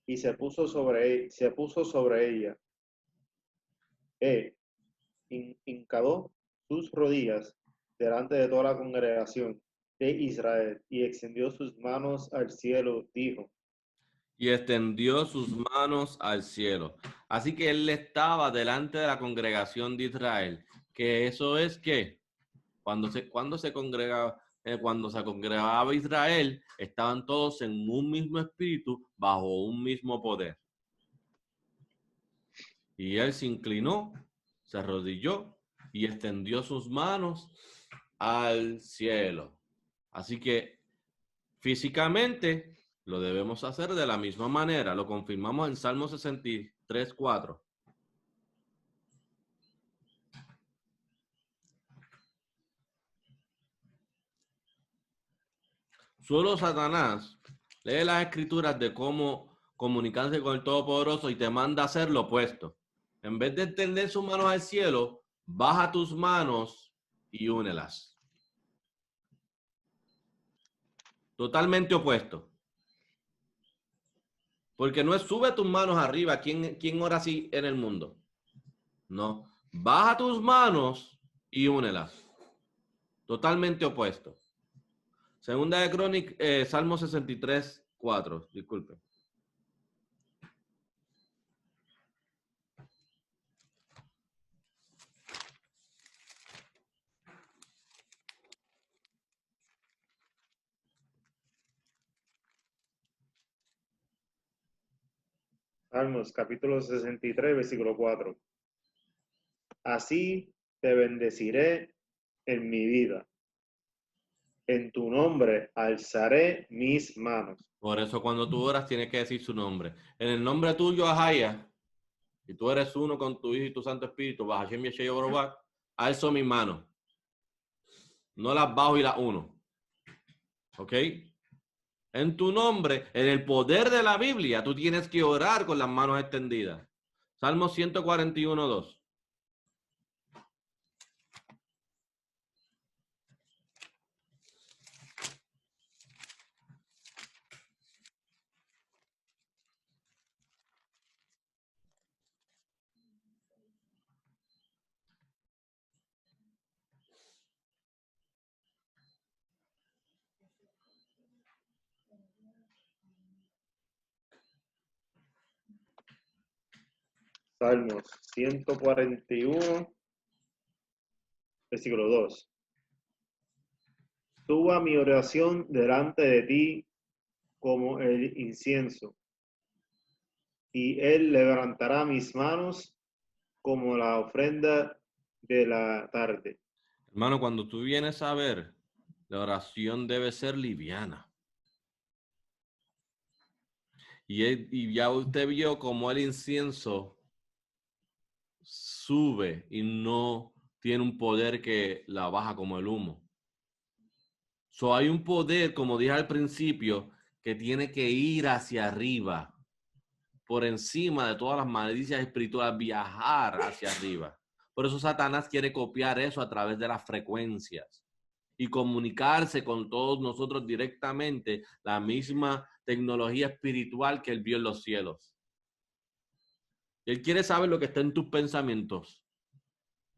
y se puso sobre ella. Hincado sus rodillas delante de toda la congregación de Israel y extendió sus manos al cielo, dijo. Y extendió sus manos al cielo. Así que él estaba delante de la congregación de Israel. Que eso es que cuando se congregaba, cuando se congregaba Israel, estaban todos en un mismo espíritu, bajo un mismo poder. Y él se inclinó, se arrodilló y extendió sus manos al cielo. Así que físicamente lo debemos hacer de la misma manera. Lo confirmamos en Salmo 63:4. Solo Satanás lee las escrituras de cómo comunicarse con el Todopoderoso y te manda a hacer lo opuesto. En vez de extender sus manos al cielo, baja tus manos y únelas. Totalmente opuesto. Porque no es sube tus manos arriba. ¿Quién ora así en el mundo? No. Baja tus manos y únelas. Totalmente opuesto. Segunda de Crónicas, Salmo 63:4. Disculpe. Salmos, capítulo 63, versículo 4. Así te bendeciré en mi vida. En tu nombre alzaré mis manos. Por eso cuando tú oras tienes que decir su nombre. En el nombre tuyo, Ahaya, y tú eres uno con tu Hijo y tu Santo Espíritu, alzo mi mano. No las bajo y las uno. ¿Ok? En tu nombre, en el poder de la Biblia, tú tienes que orar con las manos extendidas. Salmo 141:2. Salmos 141, versículo 2. Suba mi oración delante de ti como el incienso, y él levantará mis manos como la ofrenda de la tarde. Hermano, cuando tú vienes a ver, la oración debe ser liviana. Y ya usted vio cómo el incienso sube y no tiene un poder que la baja como el humo. Hay un poder, como dije al principio, que tiene que ir hacia arriba, por encima de todas las malicias espirituales, viajar hacia arriba. Por eso Satanás quiere copiar eso a través de las frecuencias y comunicarse con todos nosotros directamente, la misma tecnología espiritual que él vio en los cielos. Él quiere saber lo que está en tus pensamientos.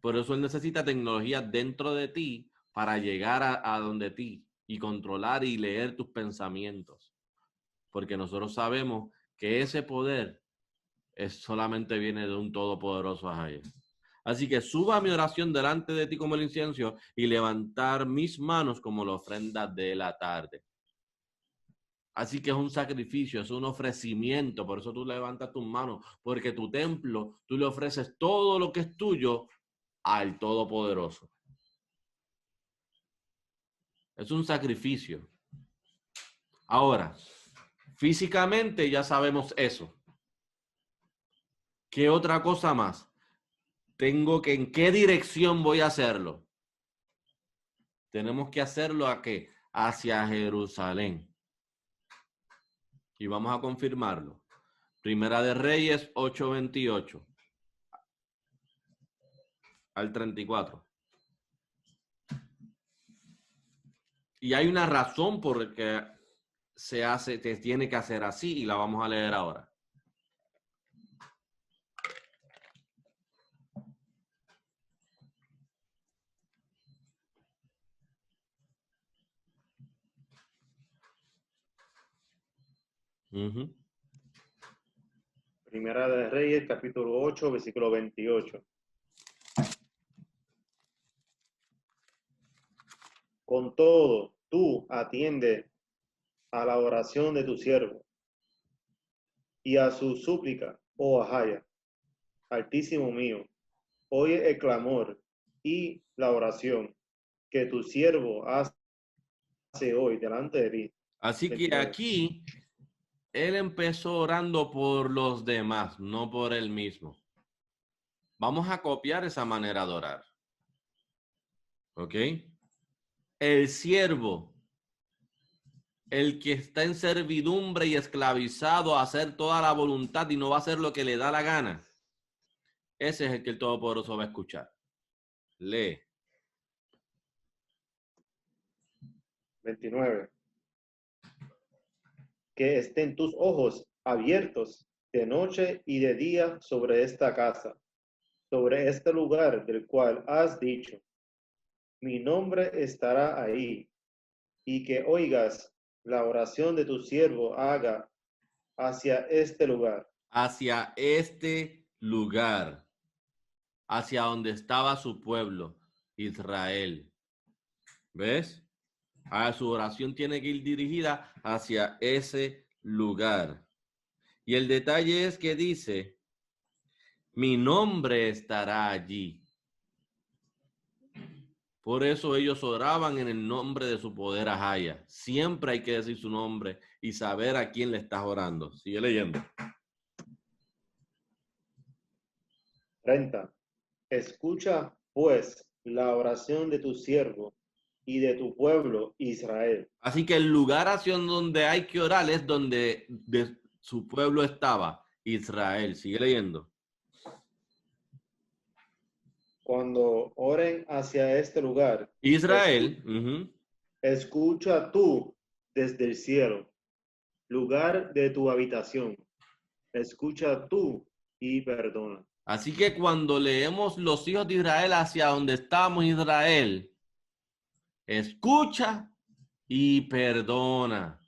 Por eso él necesita tecnología dentro de ti para llegar a donde ti y controlar y leer tus pensamientos. Porque nosotros sabemos que ese poder solamente viene de un todopoderoso Ahaya. Así que suba mi oración delante de ti como el incienso y levantar mis manos como la ofrenda de la tarde. Así que es un sacrificio, es un ofrecimiento. Por eso tú levantas tus manos, porque tu templo, tú le ofreces todo lo que es tuyo al Todopoderoso. Es un sacrificio. Ahora, físicamente ya sabemos eso. ¿Qué otra cosa más? ¿En qué dirección voy a hacerlo? Tenemos que hacerlo ¿a qué? Hacia Jerusalén. Y vamos a confirmarlo. Primera de Reyes 8:28 al 34. Y hay una razón por la que se tiene que hacer así y la vamos a leer ahora. Primera de Reyes, capítulo 8, versículo 28. Con todo, tú atiende a la oración de tu siervo y a su súplica, oh Ahaya, Altísimo mío, oye el clamor y la oración que tu siervo hace hoy delante de ti. Así que 29. aquí él empezó orando por los demás, no por él mismo. Vamos a copiar esa manera de orar. ¿Ok? El siervo, el que está en servidumbre y esclavizado a hacer toda la voluntad y no va a hacer lo que le da la gana, ese es el que el Todopoderoso va a escuchar. Lee. 29. Que estén tus ojos abiertos de noche y de día sobre esta casa, sobre este lugar del cual has dicho, mi nombre estará ahí, y que oigas la oración de tu siervo haga hacia este lugar. Hacia este lugar, hacia donde estaba su pueblo, Israel. ¿Ves? Su oración tiene que ir dirigida hacia ese lugar. Y el detalle es que dice, mi nombre estará allí. Por eso ellos oraban en el nombre de su poder Ahaya. Siempre hay que decir su nombre y saber a quién le estás orando. Sigue leyendo. 30. Escucha, pues, la oración de tu siervo y de tu pueblo Israel. Así que el lugar hacia donde hay que orar es donde su pueblo estaba, Israel. Sigue leyendo. Cuando oren hacia este lugar, Israel. escucha tú desde el cielo, lugar de tu habitación. Escucha tú y perdona. Así que cuando leemos los hijos de Israel hacia donde estamos Israel, escucha y perdona.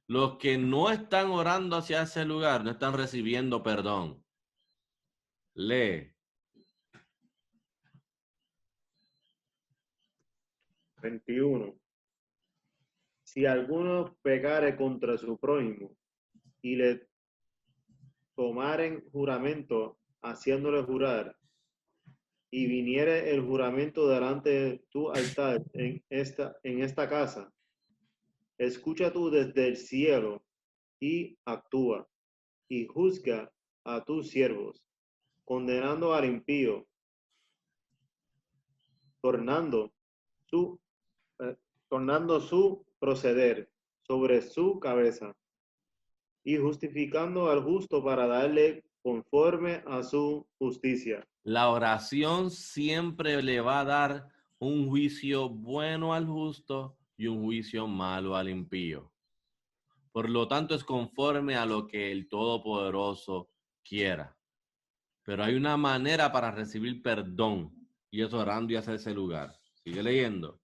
Los que no están orando hacia ese lugar no están recibiendo perdón. Lee. 21. Si alguno pecare contra su prójimo y le tomaren juramento haciéndole jurar, y viniere el juramento delante de tu altar en esta casa, escucha tú desde el cielo y actúa, y juzga a tus siervos, condenando al impío, tornando su, tornando su proceder sobre su cabeza, y justificando al justo para darle conforme a su justicia. La oración siempre le va a dar un juicio bueno al justo y un juicio malo al impío. Por lo tanto, es conforme a lo que el Todopoderoso quiera. Pero hay una manera para recibir perdón, y es orando y hacia ese lugar. Sigue leyendo.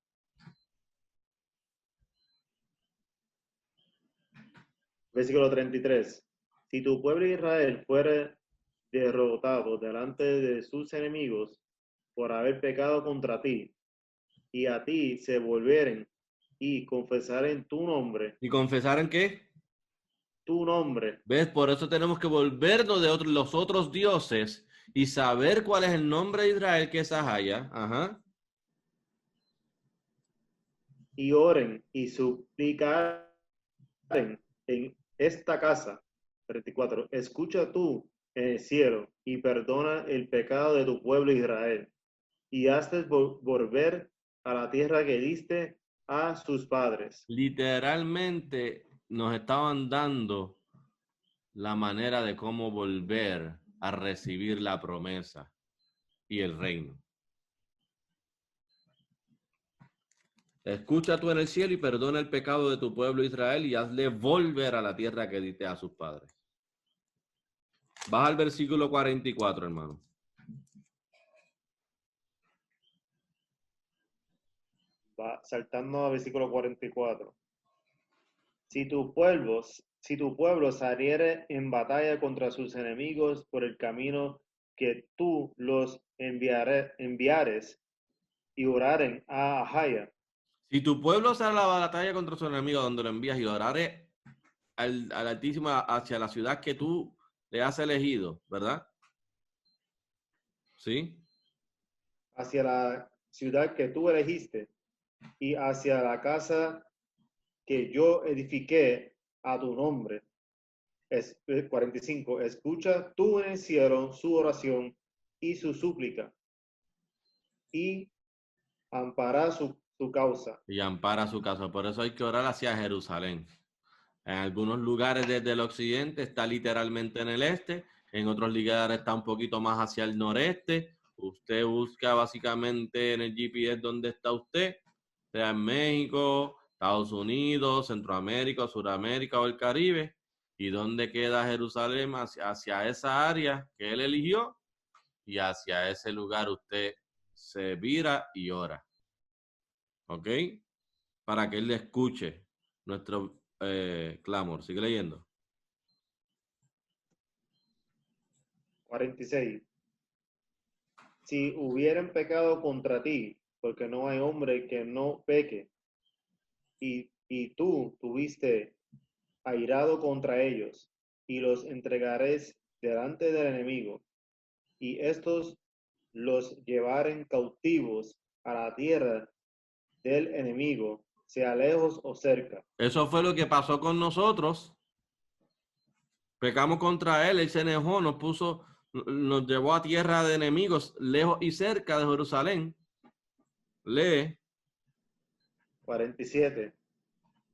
Versículo 33. Si tu pueblo Israel fuere derrotado delante de sus enemigos por haber pecado contra ti, y a ti se volvieren y confesaren tu nombre. ¿Y confesar en qué? Tu nombre. ¿Ves? Por eso tenemos que volvernos de los otros dioses y saber cuál es el nombre de Israel, que es Ahaya. Ajá. Y oren y suplicaren en esta casa. 34. Escucha tú en el cielo y perdona el pecado de tu pueblo Israel, y hazte volver a la tierra que diste a sus padres. Literalmente nos estaban dando la manera de cómo volver a recibir la promesa y el reino. Escucha tú en el cielo y perdona el pecado de tu pueblo Israel y hazle volver a la tierra que diste a sus padres. Baja al versículo 44, hermano. Va saltando a versículo 44. Si tu pueblo saliere en batalla contra sus enemigos por el camino que tú los enviares y oraren a Ahaya. Si tu pueblo sale a la batalla contra su enemigo donde lo envías y orare al Altísimo hacia la ciudad que tú le has elegido, ¿verdad? ¿Sí? Hacia la ciudad que tú elegiste y hacia la casa que yo edifiqué a tu nombre. 45. Escucha tú en el cielo su oración y su súplica, y ampara su causa. Y ampara su casa. Por eso hay que orar hacia Jerusalén. En algunos lugares desde el occidente está literalmente en el este, en otros lugares está un poquito más hacia el noreste. Usted busca básicamente en el GPS dónde está usted, sea en México, Estados Unidos, Centroamérica, Suramérica o el Caribe, y dónde queda Jerusalén hacia esa área que él eligió, y hacia ese lugar usted se vira y ora. ¿Ok? Para que él le escuche nuestro clamor. Sigue leyendo. 46. Si hubieran pecado contra ti, porque no hay hombre que no peque, y tú tuviste airado contra ellos, y los entregaréis delante del enemigo, y estos los llevaren cautivos a la tierra del enemigo, sea lejos o cerca. Eso fue lo que pasó con nosotros. Pecamos contra él se enojó, nos llevó a tierra de enemigos, lejos y cerca de Jerusalén. Lee. 47.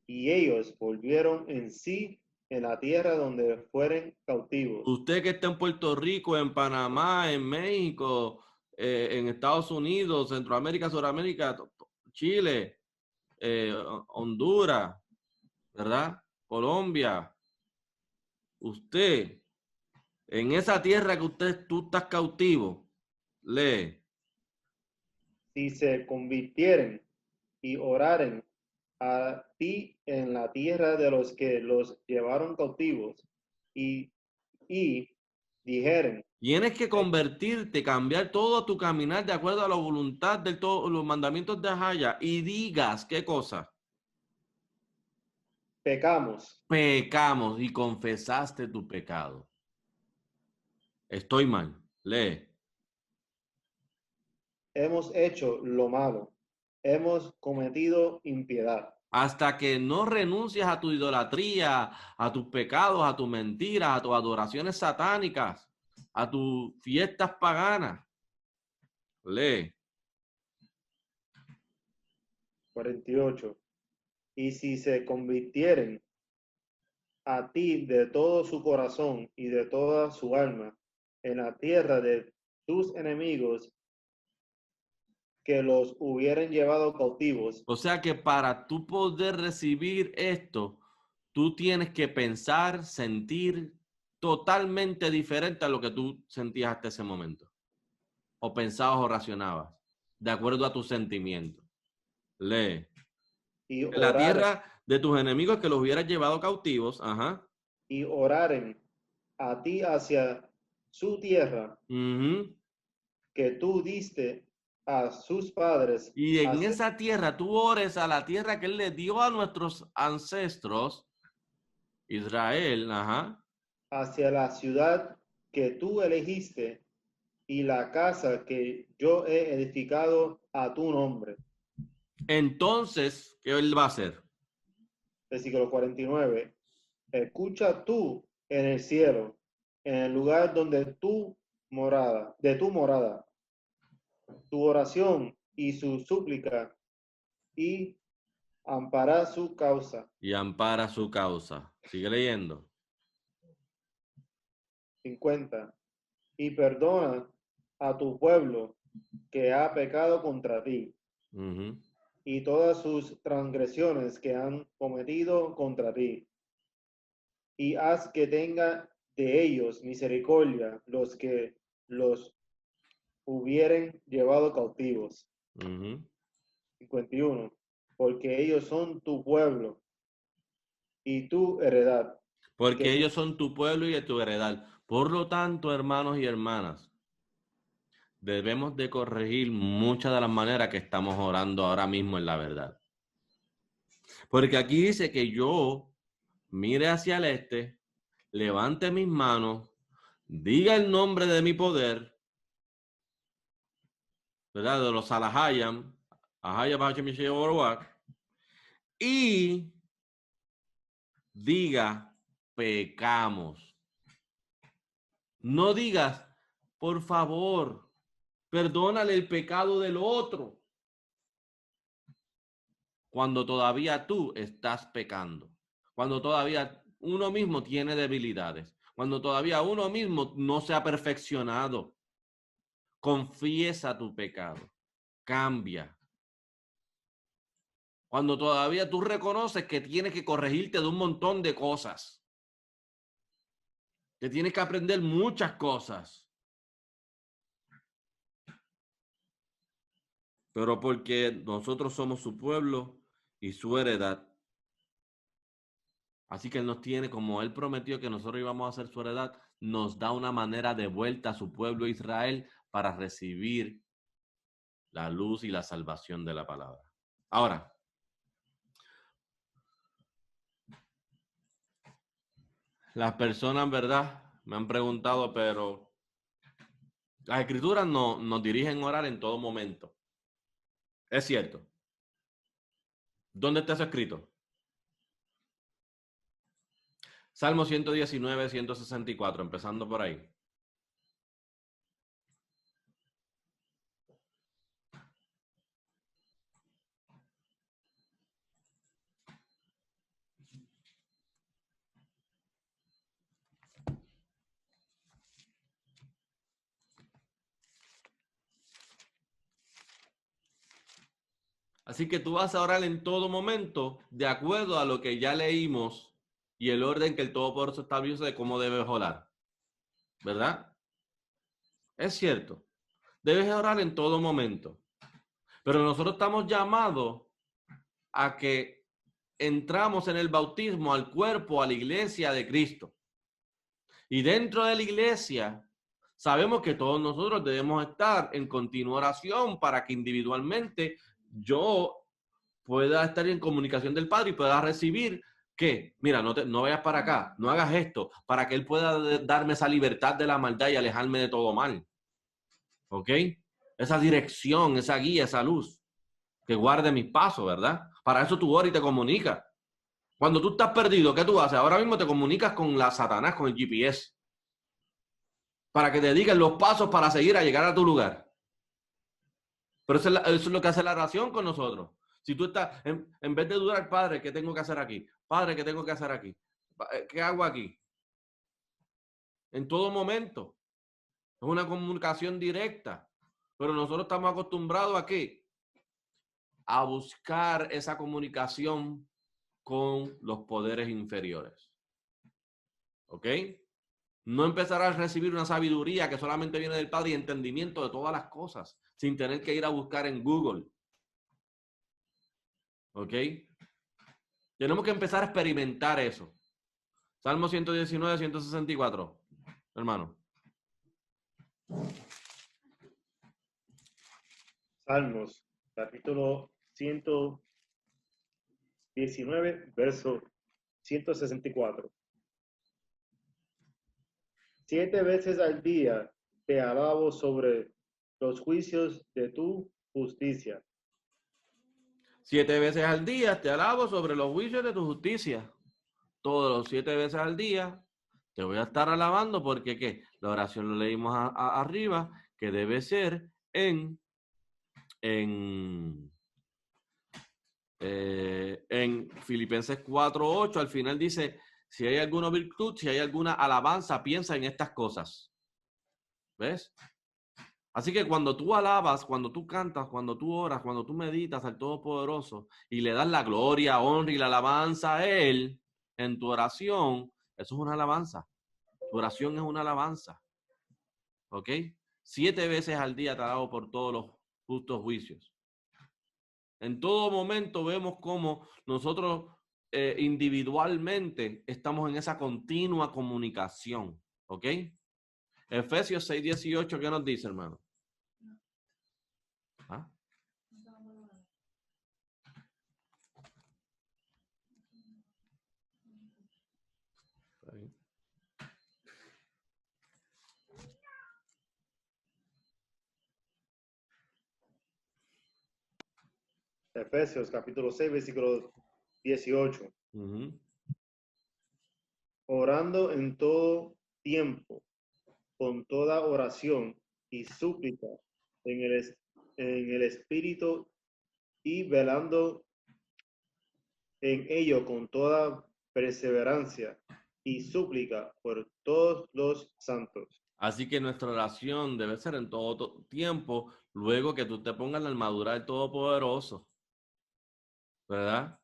Y ellos volvieron en sí en la tierra donde fueren cautivos. Usted que está en Puerto Rico, en Panamá, en México, en Estados Unidos, Centroamérica, Suramérica, Chile, Honduras, ¿verdad? Colombia. Usted, en esa tierra que tú estás cautivo, lee. Si se convirtieren y oraren a ti en la tierra de los que los llevaron cautivos, y dijeren, Tienes que convertirte, cambiar todo tu caminar de acuerdo a la voluntad de todos los mandamientos de Ahaya y digas, ¿qué cosa? pecamos, Pecamos y confesaste tu pecado. Estoy mal. Lee. Hemos hecho lo malo. Hemos cometido impiedad. Hasta que no renuncias a tu idolatría, a tus pecados, a tus mentiras, a tus adoraciones satánicas, a tus fiestas paganas. Lee. 48. Y si se convirtieren a ti de todo su corazón y de toda su alma en la tierra de tus enemigos que los hubieran llevado cautivos, O sea que para tú poder recibir esto, tú tienes que pensar, sentir totalmente diferente a lo que tú sentías hasta ese momento. O pensabas o racionabas, de acuerdo a tus sentimientos. Lee. y En la oraren, tierra de tus enemigos que los hubieras llevado cautivos. Ajá. y oraren a ti hacia su tierra Ujú. que tú diste a sus padres, Y en hacia, esa tierra tú ores a la tierra que él le dio a nuestros ancestros, Israel, ajá. hacia la ciudad que tú elegiste y la casa que yo he edificado a tu nombre. Entonces, ¿qué él va a hacer? Versículo 49. Escucha tú en el cielo, en el lugar donde tu morada, tu oración y su súplica, y ampara su causa. Y ampara su causa. Sigue leyendo. 50. Y perdona a tu pueblo que ha pecado contra ti, Ujú. y todas sus transgresiones que han cometido contra ti. Y haz que tenga de ellos misericordia los que los hubieren llevado cautivos. Ujú. 51. Porque ellos son tu pueblo y tu heredad. Porque Que ellos son tu pueblo y de tu heredad. Por lo tanto, hermanos y hermanas, debemos de corregir muchas de las maneras que estamos orando ahora mismo en la verdad. Porque aquí dice que yo mire hacia el este, levante mis manos, diga el nombre de mi poder, ¿verdad? De los Alahayam, y diga, pecamos. No digas, por favor, perdónale el pecado del otro, cuando todavía tú estás pecando, cuando todavía uno mismo tiene debilidades, cuando todavía uno mismo no se ha perfeccionado. Confiesa tu pecado, cambia. Cuando todavía tú reconoces que tienes que corregirte de un montón de cosas, que tienes que aprender muchas cosas, pero porque nosotros somos su pueblo y su heredad. Así que Él nos tiene, como Él prometió que nosotros íbamos a ser su heredad, nos da una manera de vuelta a su pueblo Israel para recibir la luz y la salvación de la palabra. Ahora, las personas, ¿verdad? Me han preguntado, pero las escrituras nos dirigen a orar en todo momento. Es cierto. ¿Dónde está eso escrito? Salmo 119, 164, empezando por ahí. Así que tú vas a orar en todo momento de acuerdo a lo que ya leímos y el orden que el Todopoderoso estableció de cómo debes orar. ¿Verdad? Es cierto. Debes orar en todo momento. Pero nosotros estamos llamados a que entramos en el bautismo al cuerpo, a la iglesia de Cristo. Y dentro de la iglesia sabemos que todos nosotros debemos estar en continua oración para que individualmente yo pueda estar en comunicación del Padre y pueda recibir ¿Qué? Mira, no vayas para acá, no hagas esto, para que Él pueda darme esa libertad de la maldad y alejarme de todo mal. ¿Ok? Esa dirección, esa guía, esa luz, que guarde mis pasos, ¿verdad? Para eso tú oras y te comunicas. Cuando tú estás perdido, ¿qué tú haces? Ahora mismo te comunicas con la Satanás, con el GPS, para que te digan los pasos para seguir a llegar a tu lugar. Pero eso es lo que hace la oración con nosotros. Si tú estás, en vez de dudar, Padre, ¿qué tengo que hacer aquí? Padre, ¿qué tengo que hacer aquí? ¿Qué hago aquí? En todo momento. Es una comunicación directa. Pero nosotros estamos acostumbrados a ¿qué? A buscar esa comunicación con los poderes inferiores. ¿Ok? No empezar a recibir una sabiduría que solamente viene del Padre y entendimiento de todas las cosas, sin tener que ir a buscar en Google. ¿Ok? Tenemos que empezar a experimentar eso. Salmo 119, 164. Hermano. Salmos, capítulo 119, verso 164. 7 veces al día te alabo sobre los juicios de tu justicia. 7 veces al día te alabo sobre los juicios de tu justicia. Todos los 7 veces al día te voy a estar alabando porque ¿qué? La oración lo leímos arriba, que debe ser en Filipenses 4:8, al final dice, si hay alguna virtud, si hay alguna alabanza, piensa en estas cosas. ¿Ves? Así que cuando tú alabas, cuando tú cantas, cuando tú oras, cuando tú meditas al Todopoderoso y le das la gloria, honra y la alabanza a Él en tu oración, eso es una alabanza. Tu oración es una alabanza. ¿Ok? 7 veces al día te alabo por todos los justos juicios. En todo momento vemos cómo nosotros individualmente estamos en esa continua comunicación. ¿Ok? Efesios 6:18, ¿qué nos dice, hermano? ¿Ah? Efesios, capítulo 6, versículo 18. Orando en todo tiempo, con toda oración y súplica en el Espíritu y velando en ello con toda perseverancia y súplica por todos los santos. Así que nuestra oración debe ser en todo tiempo, luego que tú te pongas la armadura del Todopoderoso. ¿Verdad?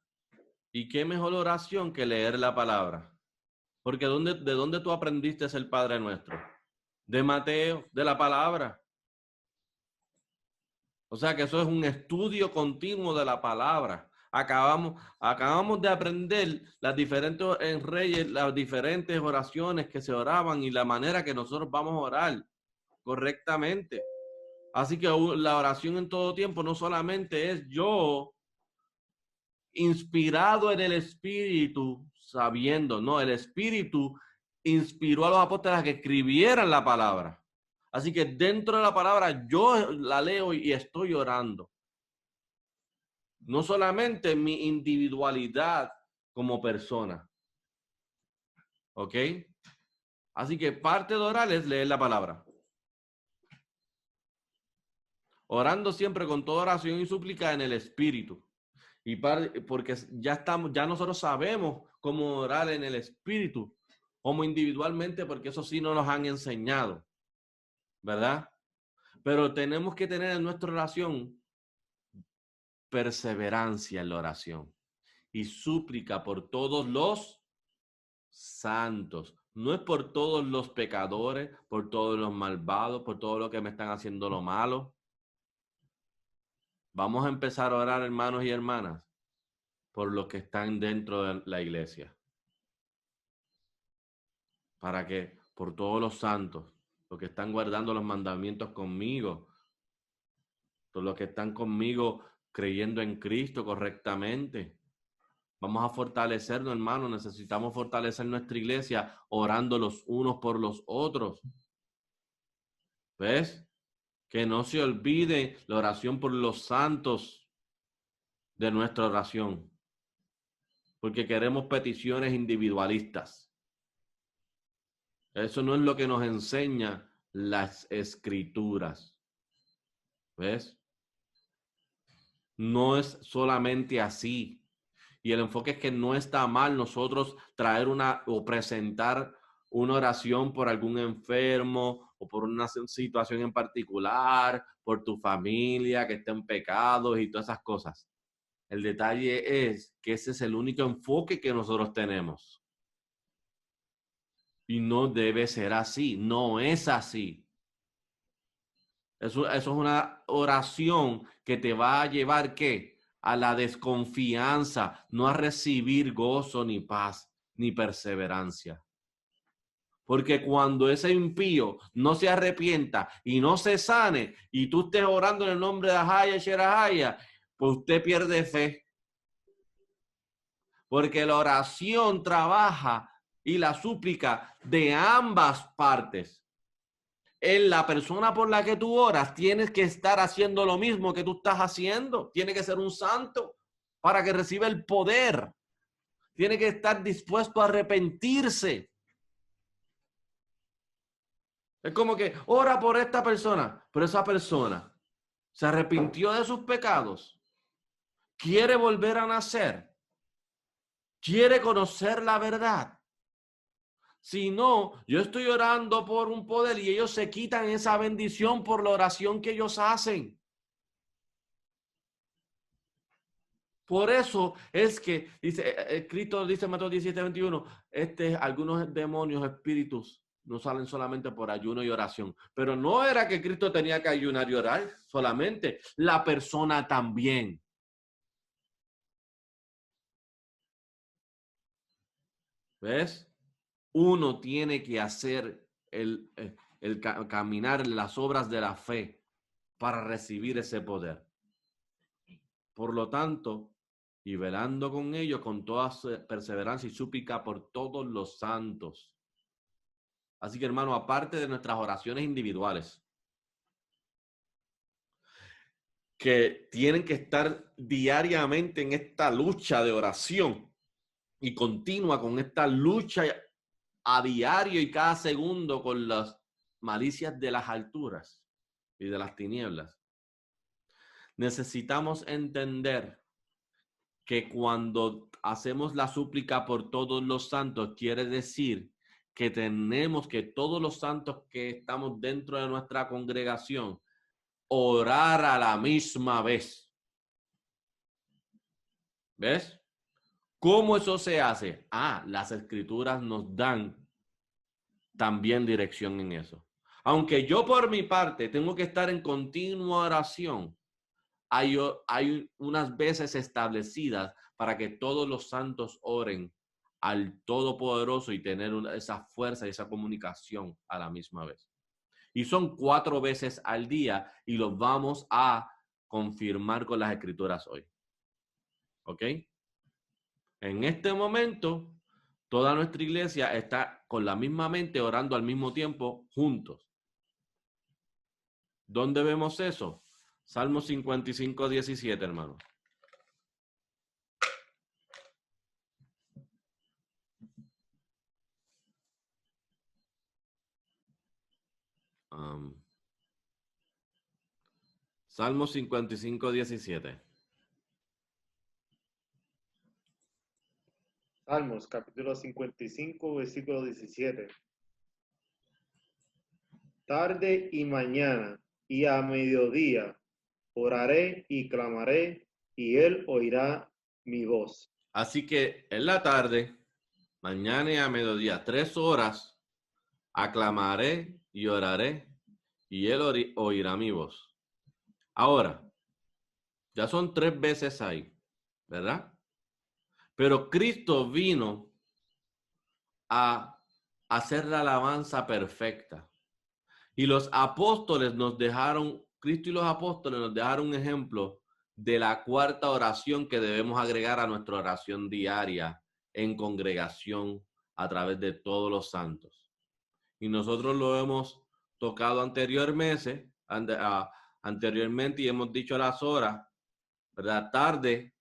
¿Y qué mejor oración que leer la palabra? Porque ¿de dónde tú aprendiste el Padre Nuestro? De Mateo, de la palabra. O sea que eso es un estudio continuo de la palabra. Acabamos de aprender las diferentes en Reyes, las diferentes oraciones que se oraban y la manera que nosotros vamos a orar correctamente. Así que la oración en todo tiempo no solamente es yo inspirado en el Espíritu, sabiendo, no, el Espíritu inspiró a los apóstoles a que escribieran la palabra. Así que dentro de la palabra yo la leo y estoy orando. No solamente mi individualidad como persona. ¿Ok? Así que parte de orar es leer la palabra. Orando siempre con toda oración y súplica en el Espíritu. Y porque ya nosotros sabemos cómo orar en el Espíritu, como individualmente, porque eso sí nos los han enseñado, ¿verdad? Pero tenemos que tener en nuestra oración perseverancia en la oración y súplica por todos los santos. No es por todos los pecadores, por todos los malvados, por todos los que me están haciendo lo malo. Vamos a empezar a orar, hermanos y hermanas, por los que están dentro de la iglesia. Para que, por todos los santos, los que están guardando los mandamientos conmigo, todos los que están conmigo creyendo en Cristo correctamente, Vamos a fortalecernos, hermanos. Necesitamos fortalecer nuestra iglesia orando los unos por los otros. ¿Ves? Que no se olvide la oración por los santos de nuestra oración. Porque queremos peticiones individualistas. Eso no es lo que nos enseña las escrituras. ¿Ves? No es solamente así. Y el enfoque es que no está mal nosotros traer o presentar una oración por algún enfermo o por una situación en particular, por tu familia que está en pecados y todas esas cosas. El detalle es que ese es el único enfoque que nosotros tenemos. Y no debe ser así, no es así. Eso es una oración que te va a llevar, ¿qué? A la desconfianza, no a recibir gozo, ni paz, ni perseverancia. Porque cuando ese impío no se arrepienta y no se sane, y tú estés orando en el nombre de Ahaya y Sherahaya, pues usted pierde fe. Porque la oración trabaja y la súplica de ambas partes. En la persona por la que tú oras, tienes que estar haciendo lo mismo que tú estás haciendo. Tiene que ser un santo para que reciba el poder. Tiene que estar dispuesto a arrepentirse. Es como que ora por esta persona, pero esa persona se arrepintió de sus pecados. Quiere volver a nacer. Quiere conocer la verdad. Si no, yo estoy orando por un poder y ellos se quitan esa bendición por la oración que ellos hacen. Por eso es que dice Cristo dice en Mateo 17:21, algunos demonios, espíritus, no salen solamente por ayuno y oración. Pero no era que Cristo tenía que ayunar y orar solamente, la persona también. ¿Ves? Uno tiene que hacer el caminar las obras de la fe para recibir ese poder. Por lo tanto, y velando con ellos con toda perseverancia y súplica por todos los santos. Así que, hermano, aparte de nuestras oraciones individuales, que tienen que estar diariamente en esta lucha de oración y continua con esta lucha a diario y cada segundo con las malicias de las alturas y de las tinieblas. Necesitamos entender que cuando hacemos la súplica por todos los santos, quiere decir que tenemos que todos los santos que estamos dentro de nuestra congregación orar a la misma vez. ¿Ves? ¿Cómo eso se hace? Las escrituras nos dan también dirección en eso. Aunque yo por mi parte tengo que estar en continua oración, hay unas veces establecidas para que todos los santos oren al Todopoderoso y tener esa fuerza y esa comunicación a la misma vez. Y son 4 veces al día y los vamos a confirmar con las escrituras hoy. ¿Ok? En este momento, toda nuestra iglesia está con la misma mente orando al mismo tiempo juntos. ¿Dónde vemos eso? Salmo 55:17, hermano. Salmo 55:17. Salmos, capítulo 55, versículo 17. Tarde y mañana y a mediodía oraré y clamaré, y él oirá mi voz. Así que en la tarde, mañana y a mediodía, 3 horas, aclamaré y oraré, y él oirá mi voz. Ahora, ya son 3 veces ahí, ¿verdad? Pero Cristo vino a hacer la alabanza perfecta. Y los apóstoles nos dejaron, Cristo y los apóstoles nos dejaron un ejemplo de la cuarta oración que debemos agregar a nuestra oración diaria en congregación a través de todos los santos. Y nosotros lo hemos tocado anteriormente y hemos dicho las horas, ¿verdad? Tarde,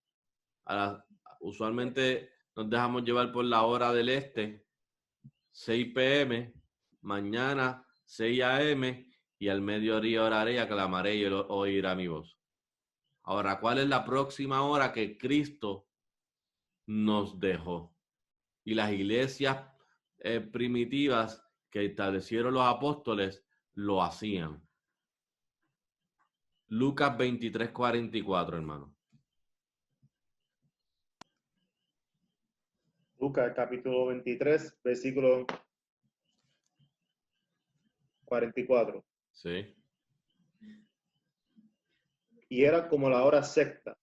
usualmente nos dejamos llevar por la hora del este, 6 p.m., mañana 6 a.m., y al mediodía oraré y aclamaré y oirá mi voz. Ahora, ¿cuál es la próxima hora que Cristo nos dejó? Y las iglesias primitivas que establecieron los apóstoles lo hacían. Lucas 23:44, hermano. Lucas capítulo 23, versículo 44. Sí. Y era como la hora sexta,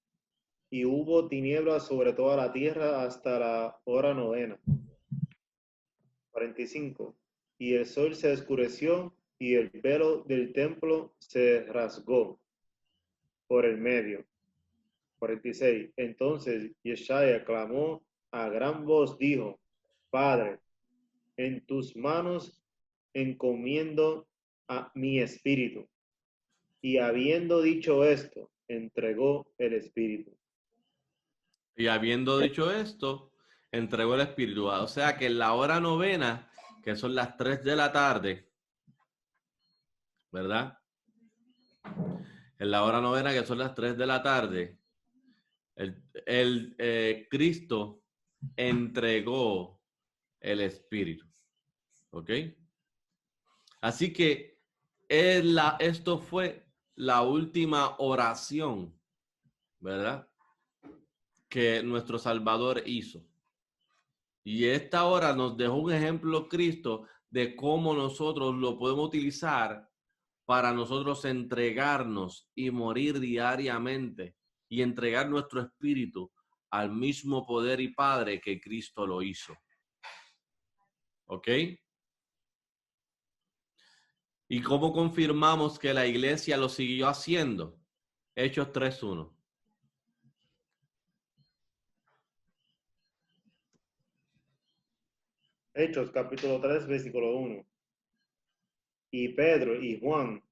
y hubo tinieblas sobre toda la tierra hasta la hora novena. 45. Y el sol se oscureció, y el velo del templo se rasgó por el medio. 46. Entonces Yeshaya clamó a gran voz, dijo: Padre, en tus manos encomiendo a mi espíritu. Y habiendo dicho esto, entregó el espíritu. Y habiendo dicho esto, entregó el espíritu. O sea que en la hora novena, que son las 3 de la tarde, ¿verdad? En la hora novena, que son las 3 de la tarde, Cristo entregó el espíritu. ¿Ok? Así que esto fue la última oración, ¿verdad? Que nuestro Salvador hizo. Y esta hora nos dejó un ejemplo Cristo de cómo nosotros lo podemos utilizar para nosotros entregarnos y morir diariamente y entregar nuestro espíritu al mismo poder y Padre que Cristo lo hizo. ¿Ok? ¿Y cómo confirmamos que la iglesia lo siguió haciendo? Hechos 3:1. Hechos capítulo 3, versículo 1. Y Pedro y Juan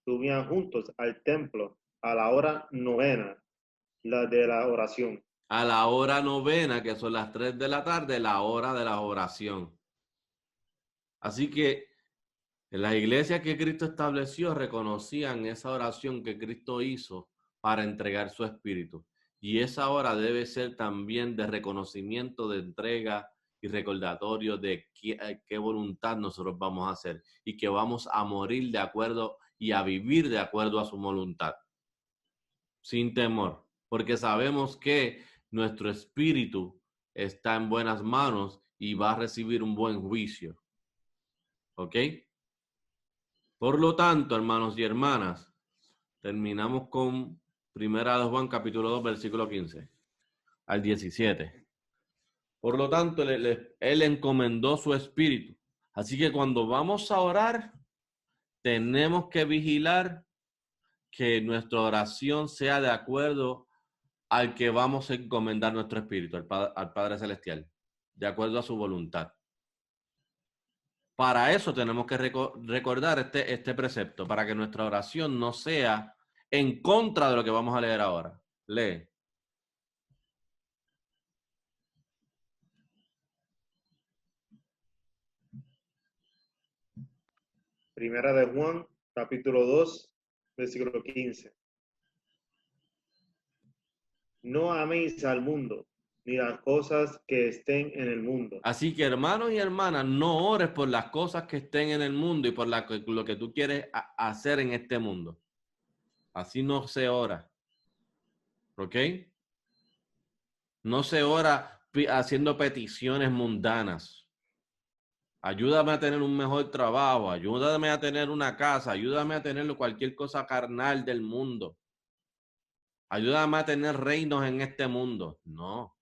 subían juntos al templo a la hora novena, la de la oración. A la hora novena, que son las 3 de la tarde, la hora de la oración. Así que en las iglesias que Cristo estableció reconocían esa oración que Cristo hizo para entregar su espíritu. Y esa hora debe ser también de reconocimiento, de entrega y recordatorio de qué voluntad nosotros vamos a hacer y que vamos a morir de acuerdo y a vivir de acuerdo a su voluntad, sin temor, porque sabemos que nuestro espíritu está en buenas manos y va a recibir un buen juicio. ¿Ok? Por lo tanto, hermanos y hermanas, terminamos con 1 Juan capítulo 2, versículo 15 al 17. Por lo tanto, él encomendó su espíritu. Así que cuando vamos a orar, tenemos que vigilar que nuestra oración sea de acuerdo al que vamos a encomendar nuestro espíritu, al Padre Celestial, de acuerdo a su voluntad. Para eso tenemos que recordar este precepto, para que nuestra oración no sea en contra de lo que vamos a leer ahora. Lee. Primera de Juan, capítulo 2, versículo 15. No améis al mundo, ni las cosas que estén en el mundo. Así que, hermanos y hermanas, no ores por las cosas que estén en el mundo y por lo que tú quieres hacer en este mundo. Así no se ora. ¿Ok? No se ora haciendo peticiones mundanas. Ayúdame a tener un mejor trabajo, ayúdame a tener una casa, ayúdame a tener cualquier cosa carnal del mundo. Ayúdame a tener reinos en este mundo. No.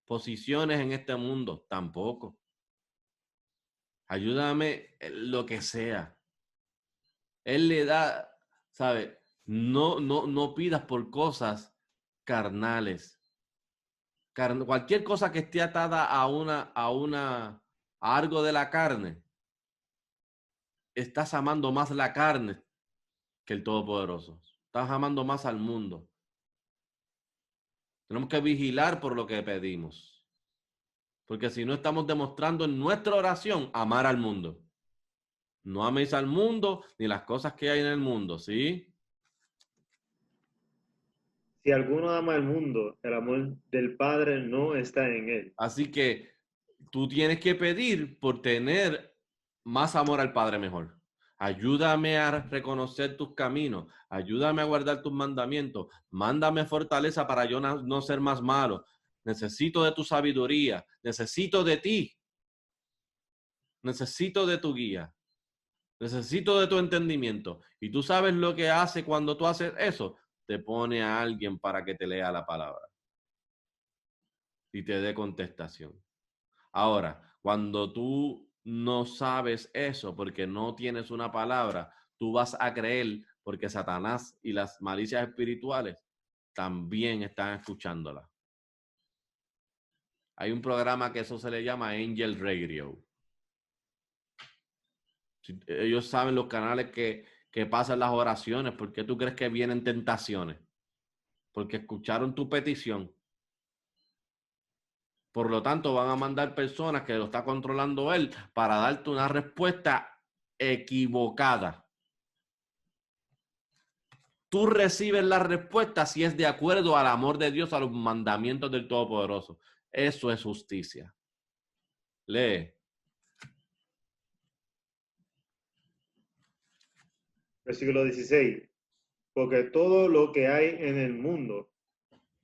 Posiciones en este mundo. Tampoco. Ayúdame en lo que sea. Él le da, ¿sabe? No pidas por cosas carnales. Cualquier cosa que esté atada a algo de la carne, estás amando más la carne que el Todopoderoso. Estás amando más al mundo. Tenemos que vigilar por lo que pedimos. Porque si no, estamos demostrando en nuestra oración amar al mundo. No améis al mundo ni las cosas que hay en el mundo, ¿sí? Si alguno ama el mundo, el amor del Padre no está en él. Así que tú tienes que pedir por tener más amor al Padre mejor. Ayúdame a reconocer tus caminos. Ayúdame a guardar tus mandamientos. Mándame fortaleza para yo no ser más malo. Necesito de tu sabiduría. Necesito de ti. Necesito de tu guía. Necesito de tu entendimiento. Y tú sabes lo que hace cuando tú haces eso. Te pone a alguien para que te lea la palabra y te dé contestación. Ahora, cuando tú no sabes eso porque no tienes una palabra, tú vas a creer porque Satanás y las malicias espirituales también están escuchándola. Hay un programa que eso se le llama Angel Radio. Ellos saben los canales que pasan las oraciones. ¿Por qué tú crees que vienen tentaciones? Porque escucharon tu petición. Por lo tanto, van a mandar personas que lo está controlando él para darte una respuesta equivocada. Tú recibes la respuesta si es de acuerdo al amor de Dios, a los mandamientos del Todopoderoso. Eso es justicia. Lee. Versículo 16. Porque todo lo que hay en el mundo,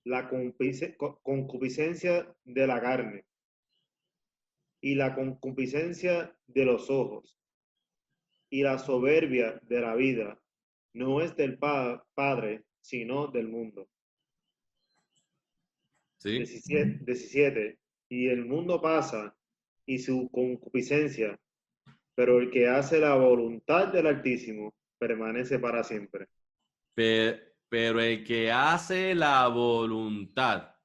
la concupiscencia de la carne y la concupiscencia de los ojos y la soberbia de la vida, no es del Padre, sino del mundo. ¿Sí? 17. Y el mundo pasa y su concupiscencia, pero el que hace la voluntad del Altísimo permanece para siempre. Pero el que hace la voluntad,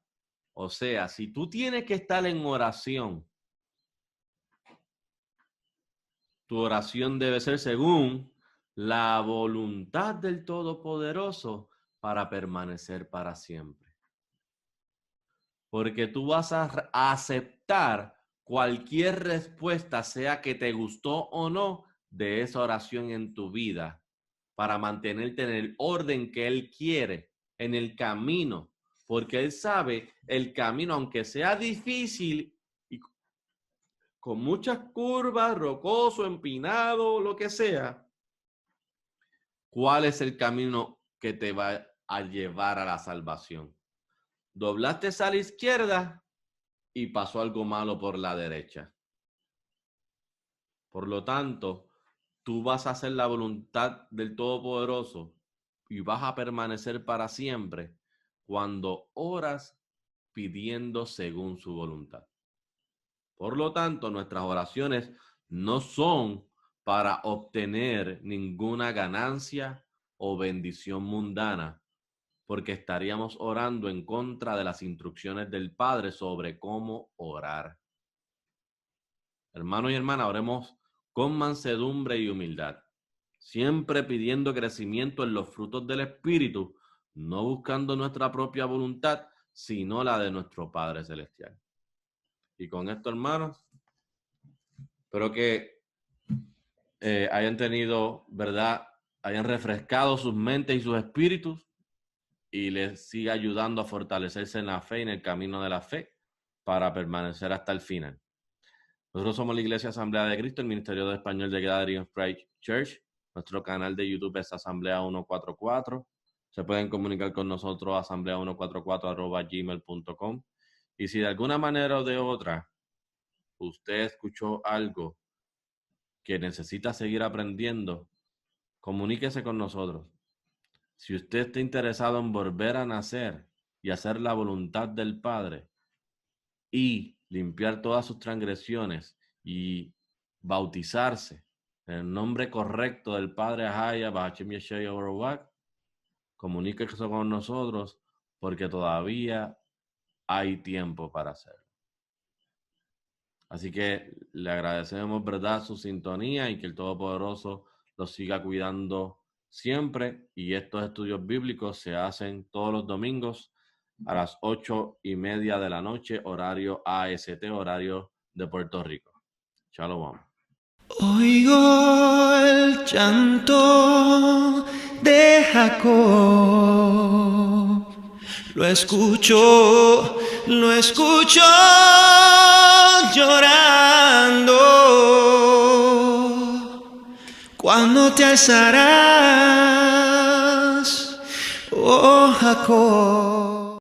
o sea, si tú tienes que estar en oración, tu oración debe ser según la voluntad del Todopoderoso para permanecer para siempre. Porque tú vas a aceptar cualquier respuesta, sea que te gustó o no, de esa oración en tu vida, para mantenerte en el orden que Él quiere, en el camino, porque Él sabe el camino, aunque sea difícil y con muchas curvas, rocoso, empinado, lo que sea, ¿cuál es el camino que te va a llevar a la salvación? Doblaste a la izquierda y pasó algo malo por la derecha. Por lo tanto, tú vas a hacer la voluntad del Todopoderoso y vas a permanecer para siempre cuando oras pidiendo según su voluntad. Por lo tanto, nuestras oraciones no son para obtener ninguna ganancia o bendición mundana, porque estaríamos orando en contra de las instrucciones del Padre sobre cómo orar. Hermanos y hermanas, oremos con mansedumbre y humildad, siempre pidiendo crecimiento en los frutos del Espíritu, no buscando nuestra propia voluntad, sino la de nuestro Padre Celestial. Y con esto, hermanos, espero que hayan tenido, ¿verdad? Hayan refrescado sus mentes y sus espíritus y les siga ayudando a fortalecerse en la fe y en el camino de la fe para permanecer hasta el final. Nosotros somos la Iglesia Asamblea de Cristo, el Ministerio de Español de Gathering of Christ Church. Nuestro canal de YouTube es Asamblea 144. Se pueden comunicar con nosotros a asamblea144@gmail.com. Y si de alguna manera o de otra usted escuchó algo que necesita seguir aprendiendo, comuníquese con nosotros. Si usted está interesado en volver a nacer y hacer la voluntad del Padre y limpiar todas sus transgresiones y bautizarse en el nombre correcto del Padre Ahaya, Bahachim Yeshua Yoruba, comuníquese con nosotros porque todavía hay tiempo para hacerlo. Así que le agradecemos, ¿verdad?, su sintonía y que el Todopoderoso los siga cuidando siempre. Y estos estudios bíblicos se hacen todos los domingos a las 8:30 de la noche, horario AST, horario de Puerto Rico. Shalom. Oigo el llanto de Jacob, lo escucho llorando. ¿Cuándo te alzarás, oh Jacob?